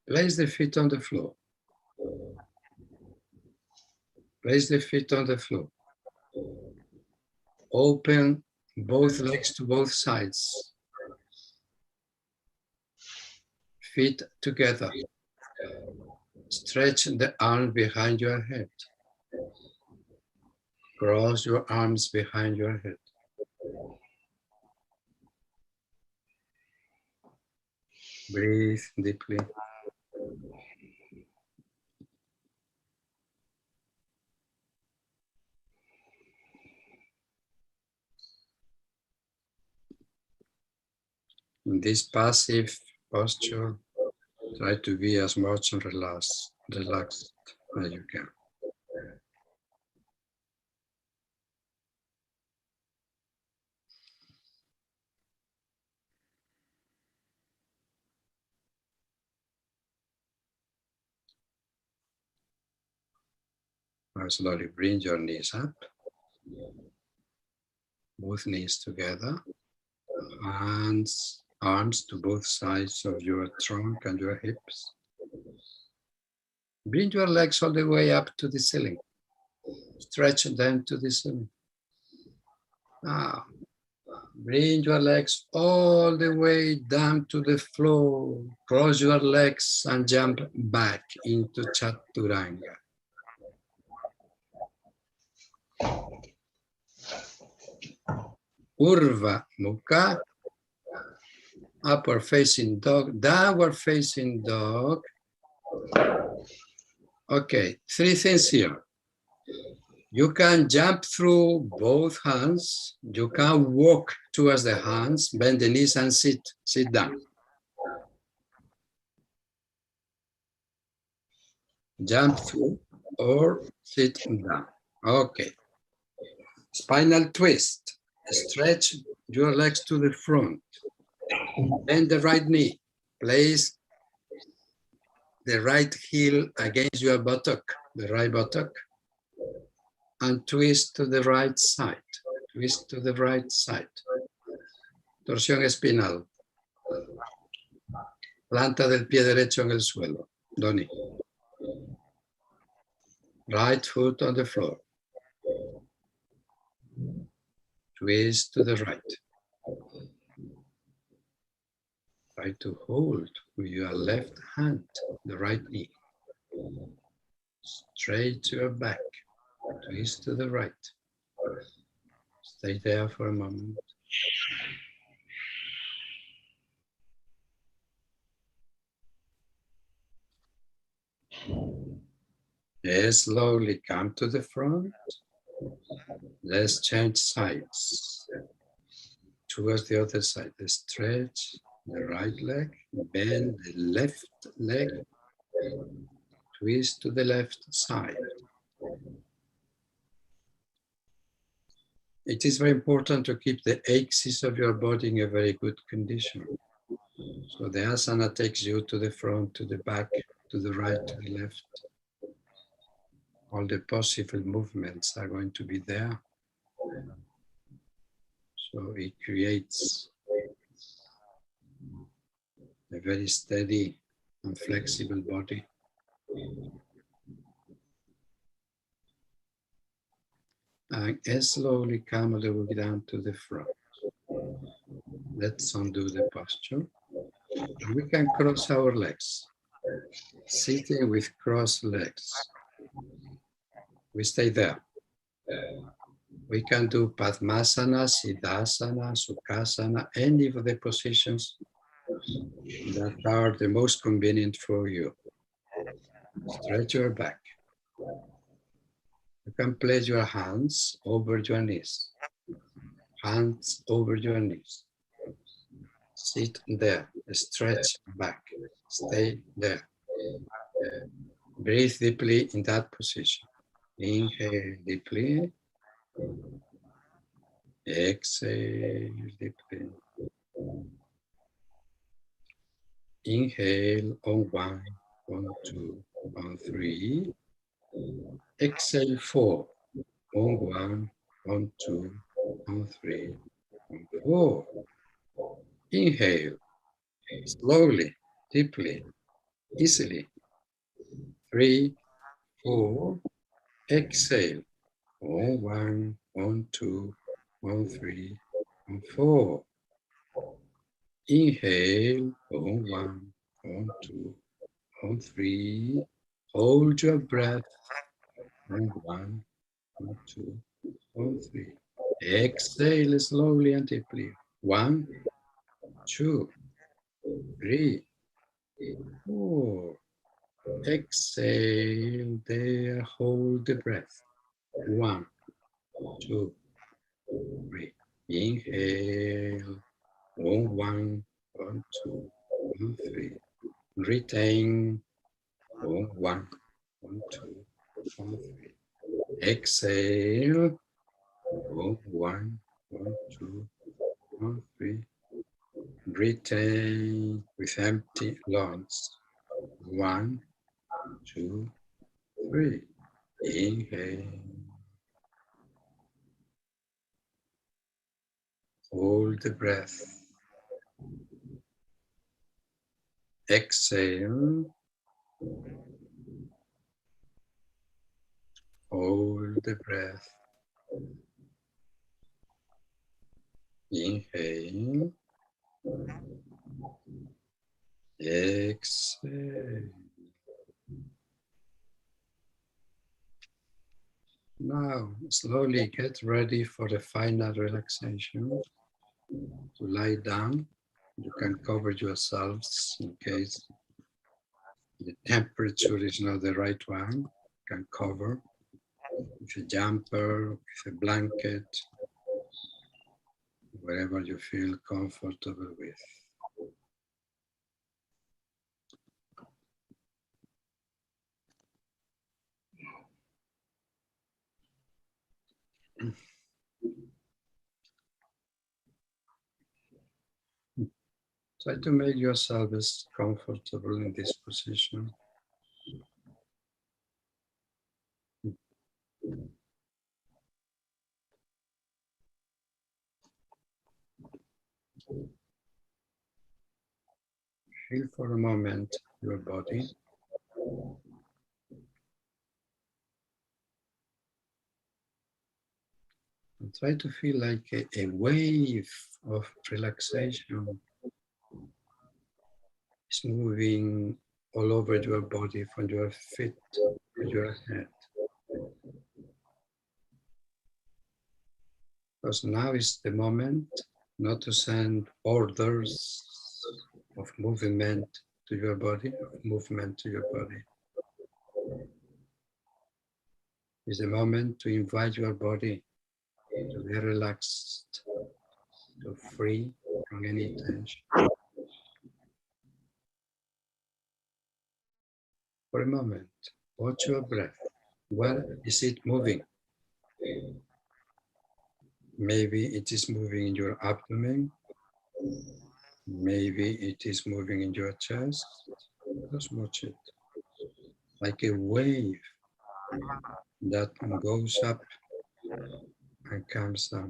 Place the feet on the floor. Place the feet on the floor. Open both legs to both sides. Feet together. Stretch the arm behind your head. Cross your arms behind your head. Breathe deeply. In this passive posture, try to be as much relaxed as you can. Now slowly bring your knees up, both knees together, hands, arms to both sides of your trunk and your hips. Bring your legs all the way up to the ceiling. Stretch them to the ceiling. Now, bring your legs all the way down to the floor. Cross your legs and jump back into Chaturanga. Urdhva Mukha, upward facing dog, downward facing dog. Okay, three things here. You can jump through both hands. You can walk towards the hands, bend the knees and sit down. Jump through or sit down. Okay. Spinal twist. Stretch your legs to the front. Bend the right knee. Place the right heel against your buttock, the right buttock, and twist to the right side. Twist to the right side. Torsión espinal. Planta del pie derecho en el suelo. Donnie. Right foot on the floor. Twist to the right. Try to hold with your left hand the right knee. Straight to your back. Twist to the right. Stay there for a moment. Slowly come to the front. Let's change sides. Towards the other side. Stretch the right leg. Bend the left leg. Twist to the left side. It is very important to keep the axis of your body in a very good condition. So the asana takes you to the front, to the back, to the right, to the left. All the possible movements are going to be there. So it creates a very steady and flexible body. And slowly come a little down to the front. Let's undo the posture. And we can cross our legs. Sitting with crossed legs. We stay there. We can do Padmasana, Siddhasana, Sukhasana, any of the positions that are the most convenient for you. Stretch your back. You can place your hands over your knees. Hands over your knees. Sit there, stretch back, stay there. Breathe deeply in that position. Inhale deeply. Exhale deeply. Inhale on 1, 1, 2, 1, 3. Exhale 4. On 1, 1, 2, 1, 3, 1, 4. Inhale slowly, deeply, easily. 3, 4. Exhale. On 1, 1, 2, 1, 3, 1, 4. Inhale. On 1, 1, 2, 1, 3. Hold your breath. On 1, 1, 2, 1, 3. Exhale slowly and deeply. 1, 2, 3, 4. Exhale there. Hold the breath. 1, 2, 3. Inhale. On 1, 1, 2, 1, 3. Retain. On 1, 1, 2, 1, 3. Exhale. On 1, 1, 2, 1, 3. Retain with empty lungs. 1, 2, 3. Inhale. Hold the breath. Exhale. Hold the breath. Inhale. Exhale. Now, slowly get ready for the final relaxation. To lie down. You can cover yourselves in case the temperature is not the right one. You can cover with a jumper, with a blanket, wherever you feel comfortable with. Try to make yourself as comfortable in this position. Feel for a moment your body. And try to feel like a wave of relaxation is moving all over your body, from your feet to your head. Because now is the moment not to send orders of movement to your body, It's the moment to invite your body to be relaxed, to free from any tension. For a moment, watch your breath. Where is it moving? Maybe it is moving in your abdomen. Maybe it is moving in your chest. Just watch it. Like a wave that goes up and comes up.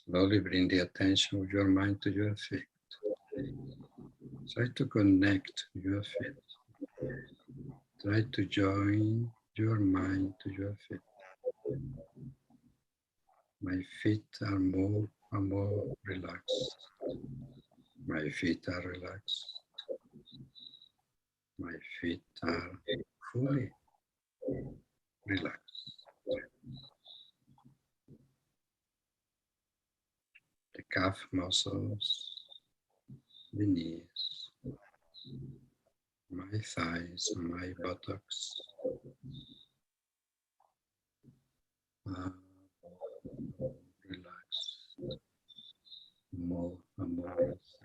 Slowly bring the attention of your mind to your feet. Try to connect your feet. Try to join your mind to your feet. My feet are more and more relaxed. My feet are relaxed. My feet are fully relaxed. The calf muscles, the knees, my thighs and my buttocks are relaxed, more and more relaxed.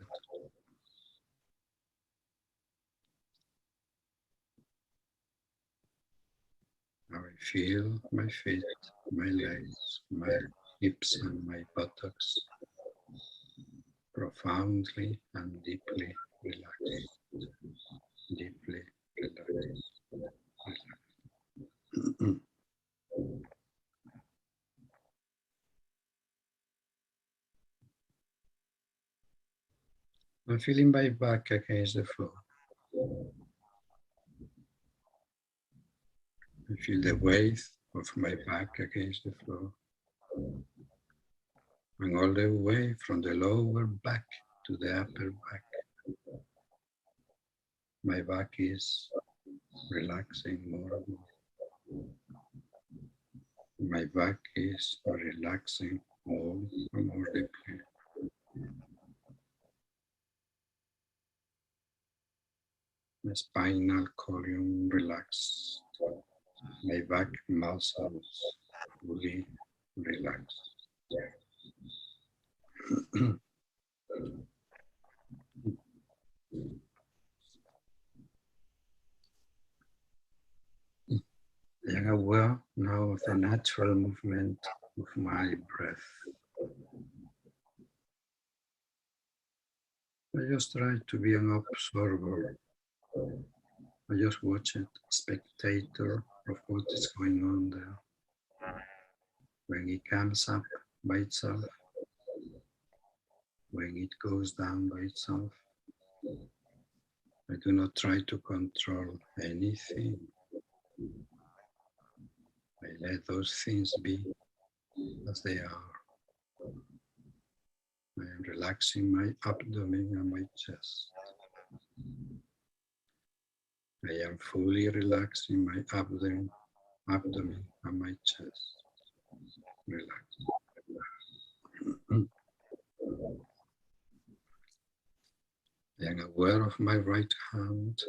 Now I feel my feet, my legs, my hips and my buttocks profoundly and deeply relaxed. Deeply relaxed. Relaxed. I'm feeling my back against the floor. I feel the weight of my back against the floor. And all the way from the lower back to the upper back. My back is relaxing more and more. My back is relaxing more and more deeply. My spinal column relaxed. My back muscles fully relaxed. I am aware now of the natural movement of my breath. I just try to be an observer. I just watch it, spectator of what is going on there. When it comes up by itself, when it goes down by itself, I do not try to control anything. I let those things be as they are. I am relaxing my abdomen and my chest. I am fully relaxing my abdomen and my chest. Relax. I am aware of my right hand.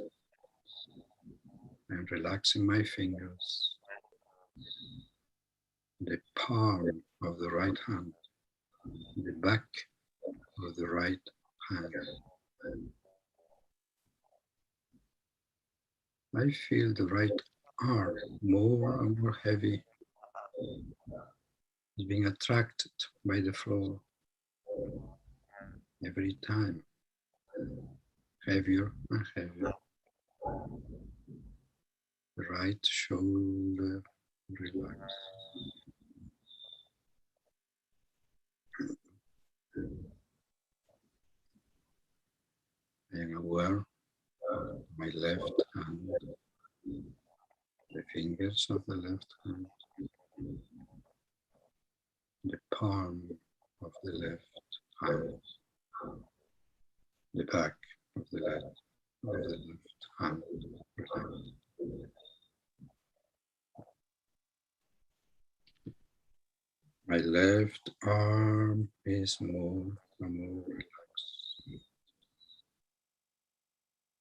I am relaxing my fingers. The palm of the right hand. The back of the right hand. I feel the right arm more and more heavy. It's being attracted by the floor every time. Heavier and heavier. The right shoulder relaxed. I am aware of my left hand, the fingers of the left hand, the palm of the left hand, the back of the left hand. Relaxed. My left arm is more and more relaxed.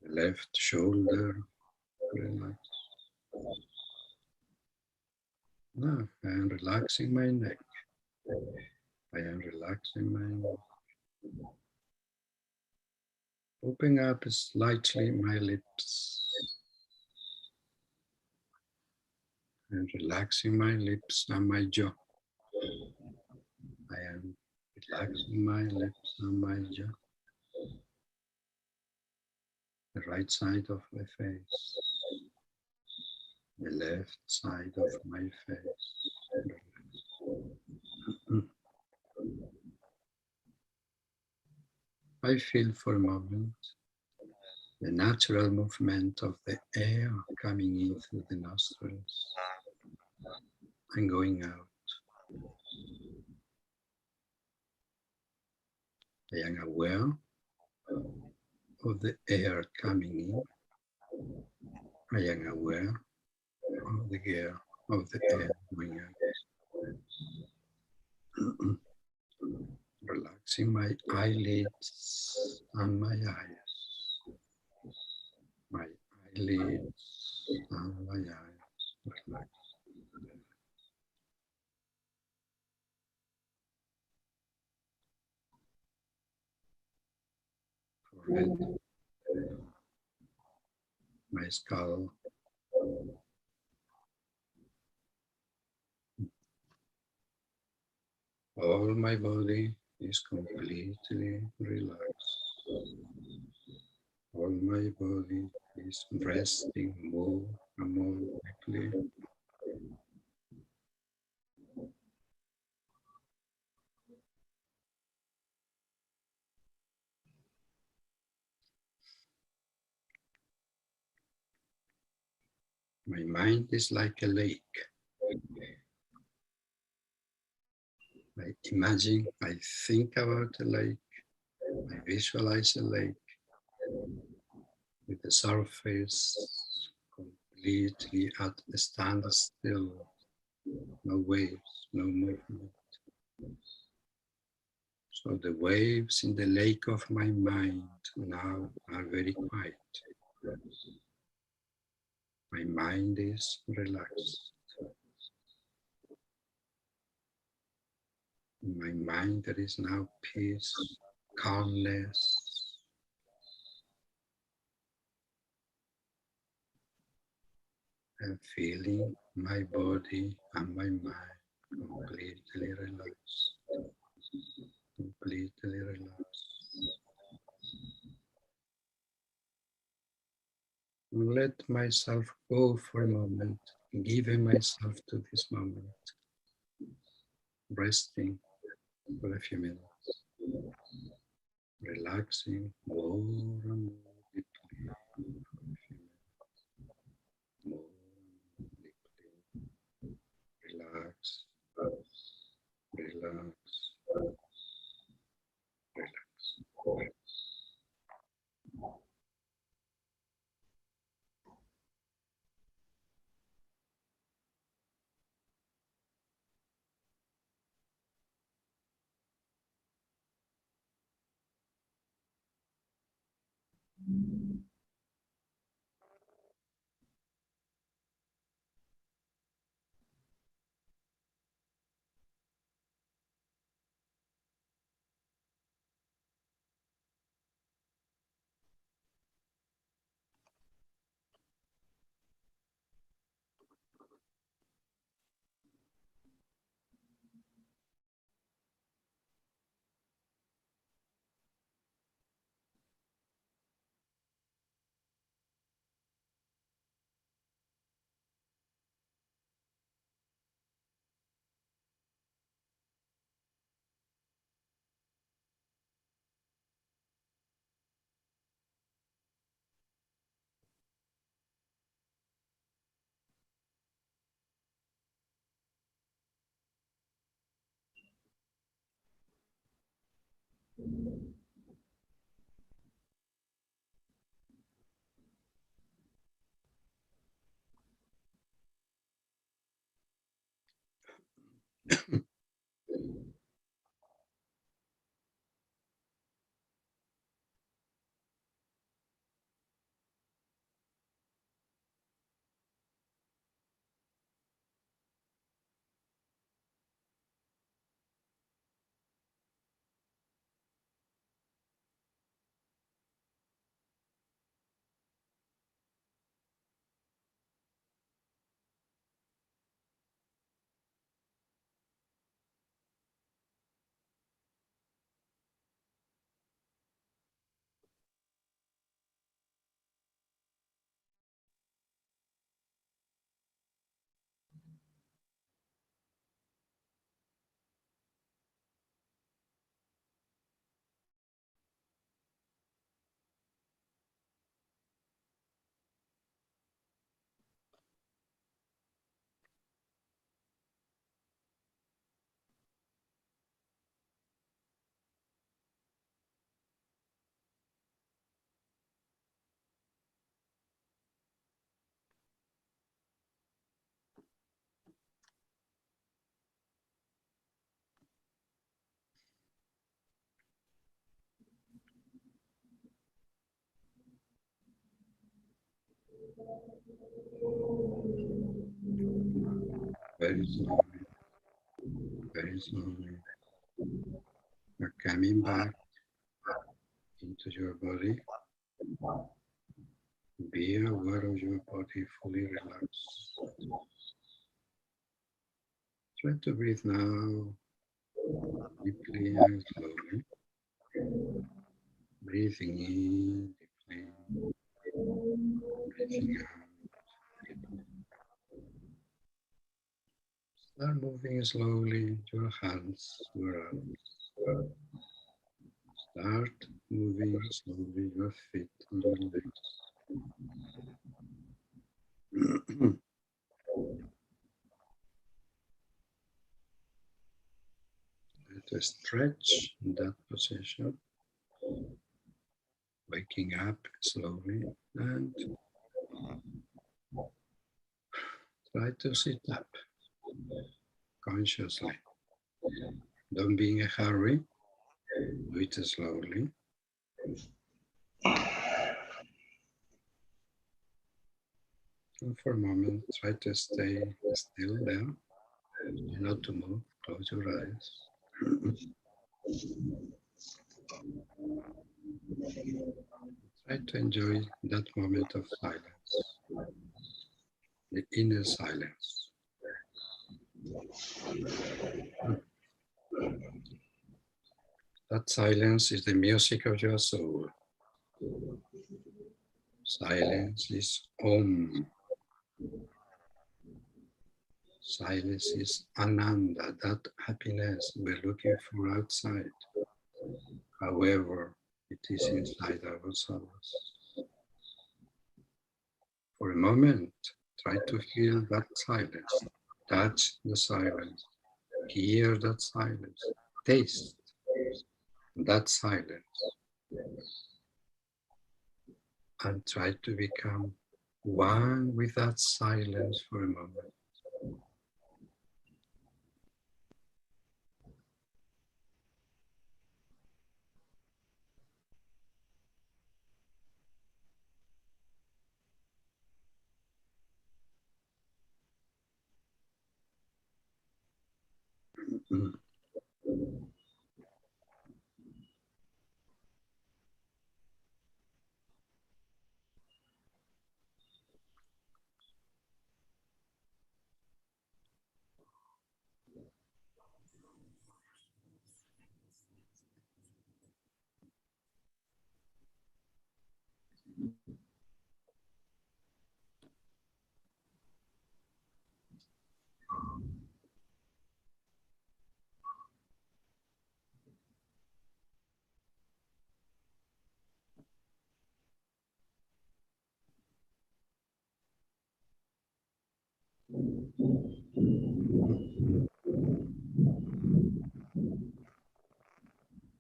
The left shoulder relaxed. Now I am relaxing my neck. I am relaxing my neck. Open up slightly my lips and relaxing my lips and my jaw. I am relaxing my lips and my jaw. The right side of my face, the left side of my face. I feel for a moment the natural movement of the air coming in through the nostrils and going out. I am aware of the air coming in. I am aware of the air going out. Relaxing my eyelids and my eyes. My eyelids and my eyes. Relax. Forehead. My skull. All my body is completely relaxed. All my body is resting more and more quickly. My mind is like a lake. I imagine, I think about a lake. I visualize a lake with the surface completely at a standstill, no waves, no movement. So the waves in the lake of my mind now are very quiet. My mind is relaxed. In my mind there is now peace, calmness. And feeling my body and my mind completely relaxed. Completely relaxed. Let myself go for a moment, giving myself to this moment, resting for a few minutes, relaxing more and more deeply, more deeply. Relax, relax, relax. Very slowly, very slowly. You're coming back into your body. Be aware of your body fully relaxed. Try to breathe now, deeply and slowly. Breathing in deeply, breathing out deeply. Start moving slowly your hands, your arms. Start moving slowly your feet and your legs. To stretch in that position, waking up slowly and try to sit up consciously. Don't be in a hurry, do it slowly. And for a moment, try to stay still there, not to move, close your eyes. Try to enjoy that moment of silence, the inner silence. That silence is the music of your soul. Silence is Om. Silence is Ananda, that happiness we're looking for outside. However, it is inside ourselves. For a moment, try to feel that silence, touch the silence, hear that silence, taste that silence, and try to become one with that silence for a moment.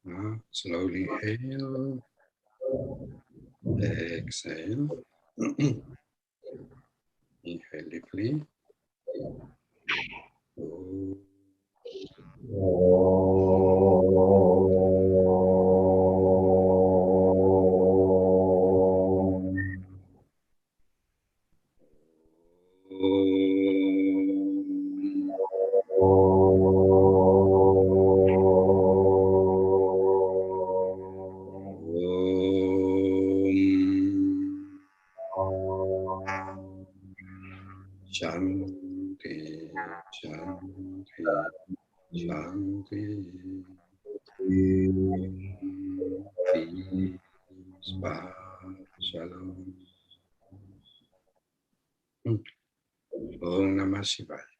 Now, slowly inhale, exhale, inhale deeply. Shanti, Shanti, Shanti. Peace, Shalom. Om Namah Shivaya.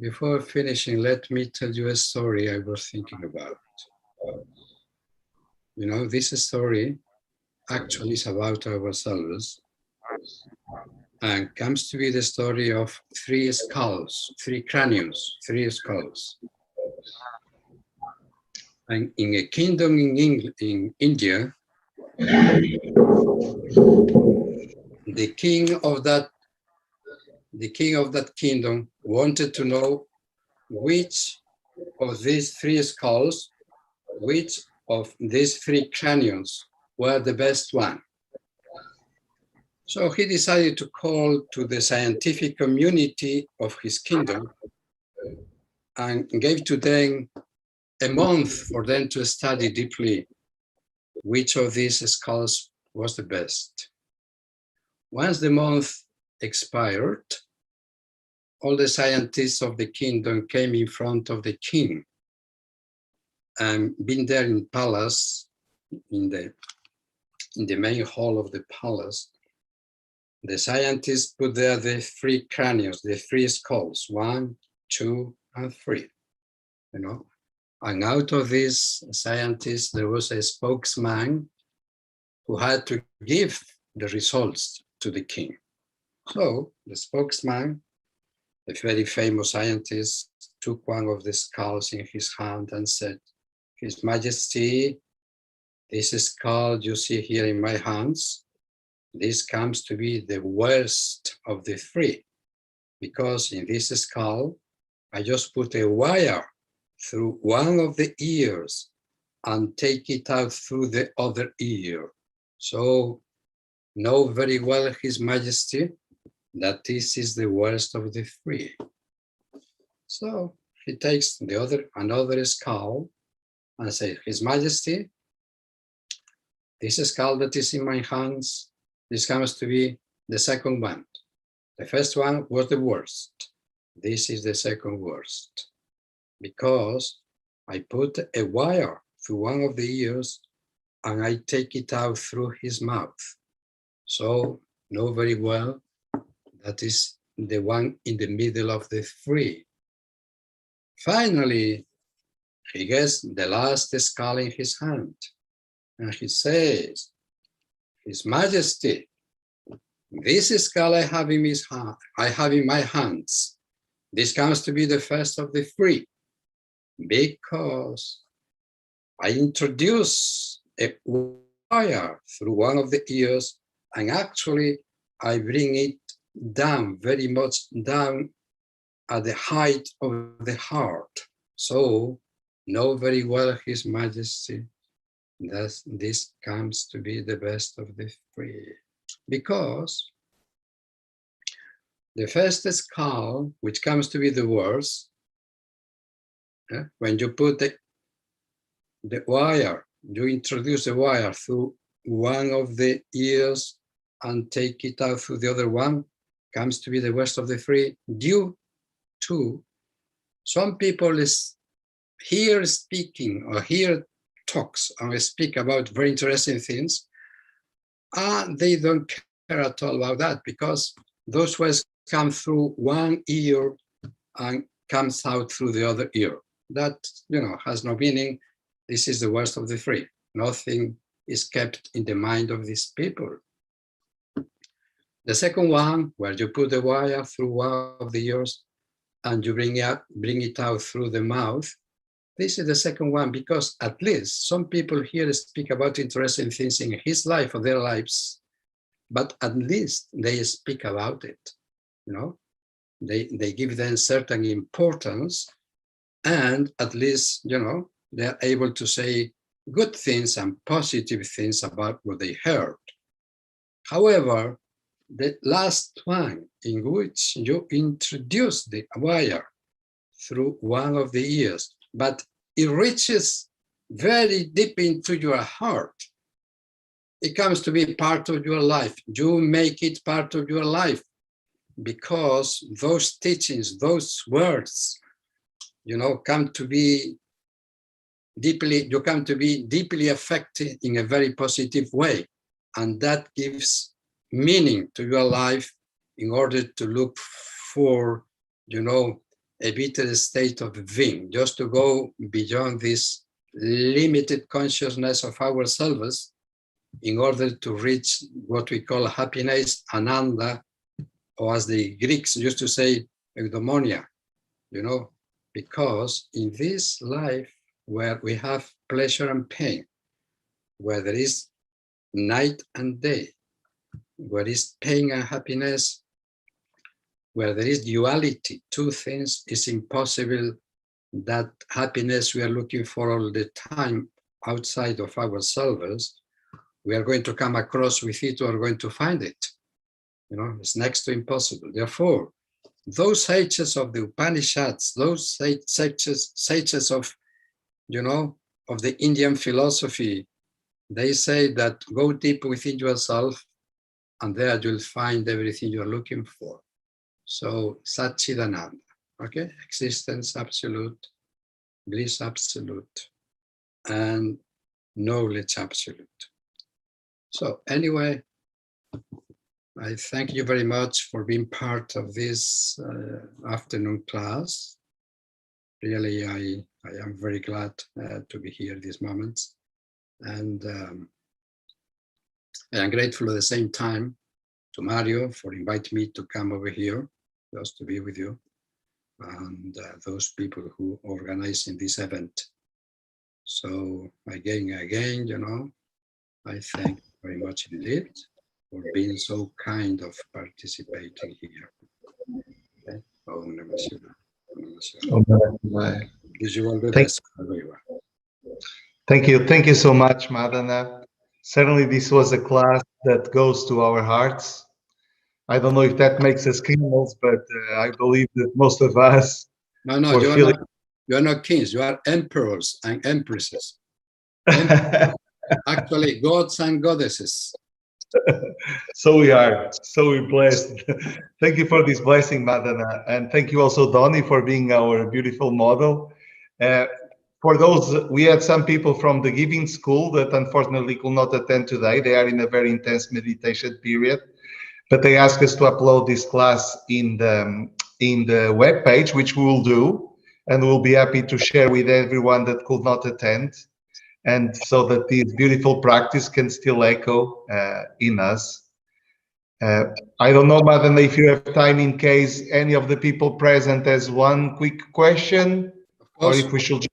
Before finishing, let me tell you a story I was thinking about. You know, this story actually is about ourselves and comes to be the story of three skulls, three craniums, three skulls. And in a kingdom in India, the king of that kingdom wanted to know which of these three skulls, which of these three craniums were the best one. So he decided to call to the scientific community of his kingdom and gave to them a month for them to study deeply which of these skulls was the best. Once the month expired, all the scientists of the kingdom came in front of the king and being there in palace, in the main hall of the palace, the scientists put there the 3 cranios, the 3 skulls, 1, 2, and 3, you know. And out of these scientists, there was a spokesman who had to give the results to the king. So the spokesman, a very famous scientist, took one of the skulls in his hand and said, His Majesty, this skull you see here in my hands, this comes to be the worst of the 3, because in this skull, I just put a wire through one of the ears and take it out through the other ear. So know very well, His Majesty, that this is the worst of the 3. So he takes another skull and says, His Majesty, this skull that is in my hands, this comes to be the second one. The first one was the worst. This is the second worst, because I put a wire through one of the ears and I take it out through his mouth. So know very well that is the one in the middle of the 3. Finally, he gets the last skull in his hand and he says, His Majesty, this skull I have in my hands, this comes to be the first of the 3, because I introduce a wire through one of the ears and actually I bring it down, very much down at the height of the heart. So know very well, His Majesty, that this comes to be the best of the 3. Because the first skull, which comes to be the worst, when you put the wire, you introduce the wire through one of the ears and take it out through the other one, comes to be the worst of the 3, due to some people hear speaking or hear talks and speak about very interesting things, and they don't care at all about that, because those words come through one ear and comes out through the other ear. That, has no meaning. This is the worst of the 3. Nothing is kept in the mind of these people. The second one, where you put the wire through one of the ears and you bring it out through the mouth, this is the second one, because at least some people here speak about interesting things in his life or their lives, but at least they speak about it, They give them certain importance, and at least, they're able to say good things and positive things about what they heard. However, the last one, in which you introduce the wire through one of the ears, but it reaches very deep into your heart. It comes to be part of your life. You make it part of your life, because those teachings, those words, come to be deeply affected in a very positive way. And that gives meaning to your life in order to look for, a better state of being, just to go beyond this limited consciousness of ourselves in order to reach what we call happiness, ananda, or as the Greeks used to say, eudaimonia, because in this life where we have pleasure and pain, where there is night and day, where there is pain and happiness, where there is duality, two things, it's impossible that happiness we are looking for all the time outside of ourselves, we are going to come across with it or are going to find it. It's next to impossible. Therefore, those sages of the Upanishads, those sages of, of the Indian philosophy, they say that go deep within yourself, and there you'll find everything you're looking for. So Satchidananda, okay? Existence absolute, bliss absolute, and knowledge absolute. So anyway, I thank you very much for being part of this afternoon class. Really, I am very glad to be here this moment. And I am grateful at the same time to Mario for inviting me to come over here, just to be with you, and those people who organize in this event. So again, I thank you very much indeed for being so kind of participating here. Okay. Om Namah Shivaya. Wish you all the best, everyone. Thank you so much, Madana. Certainly this was a class that goes to our hearts. I don't know if that makes us kings, but I believe that most of us No, you are not kings, you are emperors and empresses. Actually, gods and goddesses. So we're blessed. Thank you for this blessing, Madana. And thank you also, Donnie, for being our beautiful model. For those, we had some people from the Giving School that unfortunately could not attend today. They are in a very intense meditation period, but they asked us to upload this class in the web page, which we will do, and we'll be happy to share with everyone that could not attend, and so that this beautiful practice can still echo in us. I don't know, Madana, if you have time in case any of the people present has one quick question, or if we should.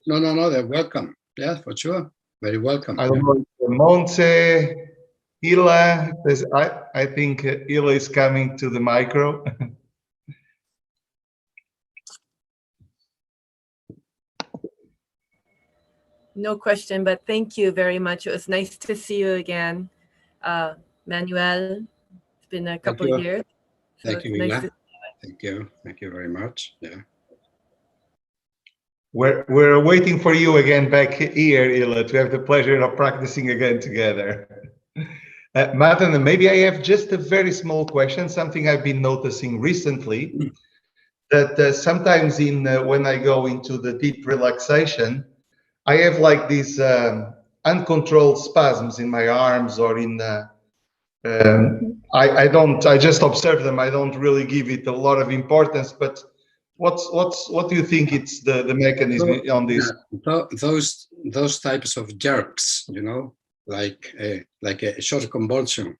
No, they're welcome. Yeah, for sure. Very welcome. I don't know, Montse, Ila, I think Ila is coming to the micro. No question, but thank you very much. It was nice to see you again, Manuel. It's been a couple of years. Thank you, Ila. Thank you very much. Yeah. We're waiting for you again back here, Ila, to have the pleasure of practicing again together. Madana, maybe I have just a very small question, something I've been noticing recently, that sometimes when I go into the deep relaxation, I have like these uncontrolled spasms in my arms or in I just observe them. I don't really give it a lot of importance, but what do you think it's the mechanism on this? Those types of jerks, like a short convulsion,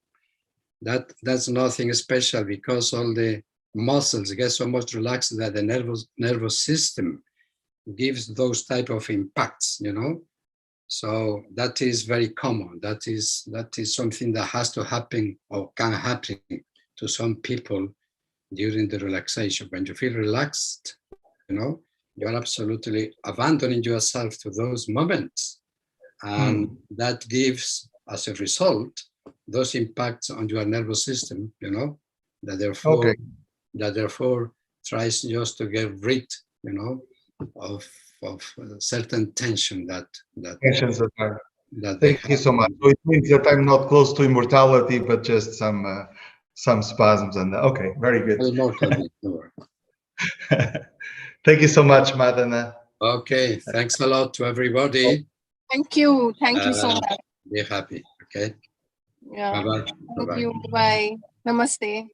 that's nothing special, because all the muscles get so much relaxed that the nervous system gives those type of impacts, So that is very common. That is something that has to happen or can happen to some people during the relaxation. When you feel relaxed, you are absolutely abandoning yourself to those moments. And that gives, as a result, those impacts on your nervous system, that therefore tries just to get rid, of certain tension that tensions that are. Thank you so much. So it means that I'm not close to immortality, but just some spasms. And okay, very good. Thank you so much, Madana. Okay, thanks a lot to everybody. Thank you so much. Be happy. Okay. Yeah. Bye-bye. Thank you. Bye. Namaste.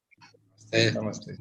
Namaste.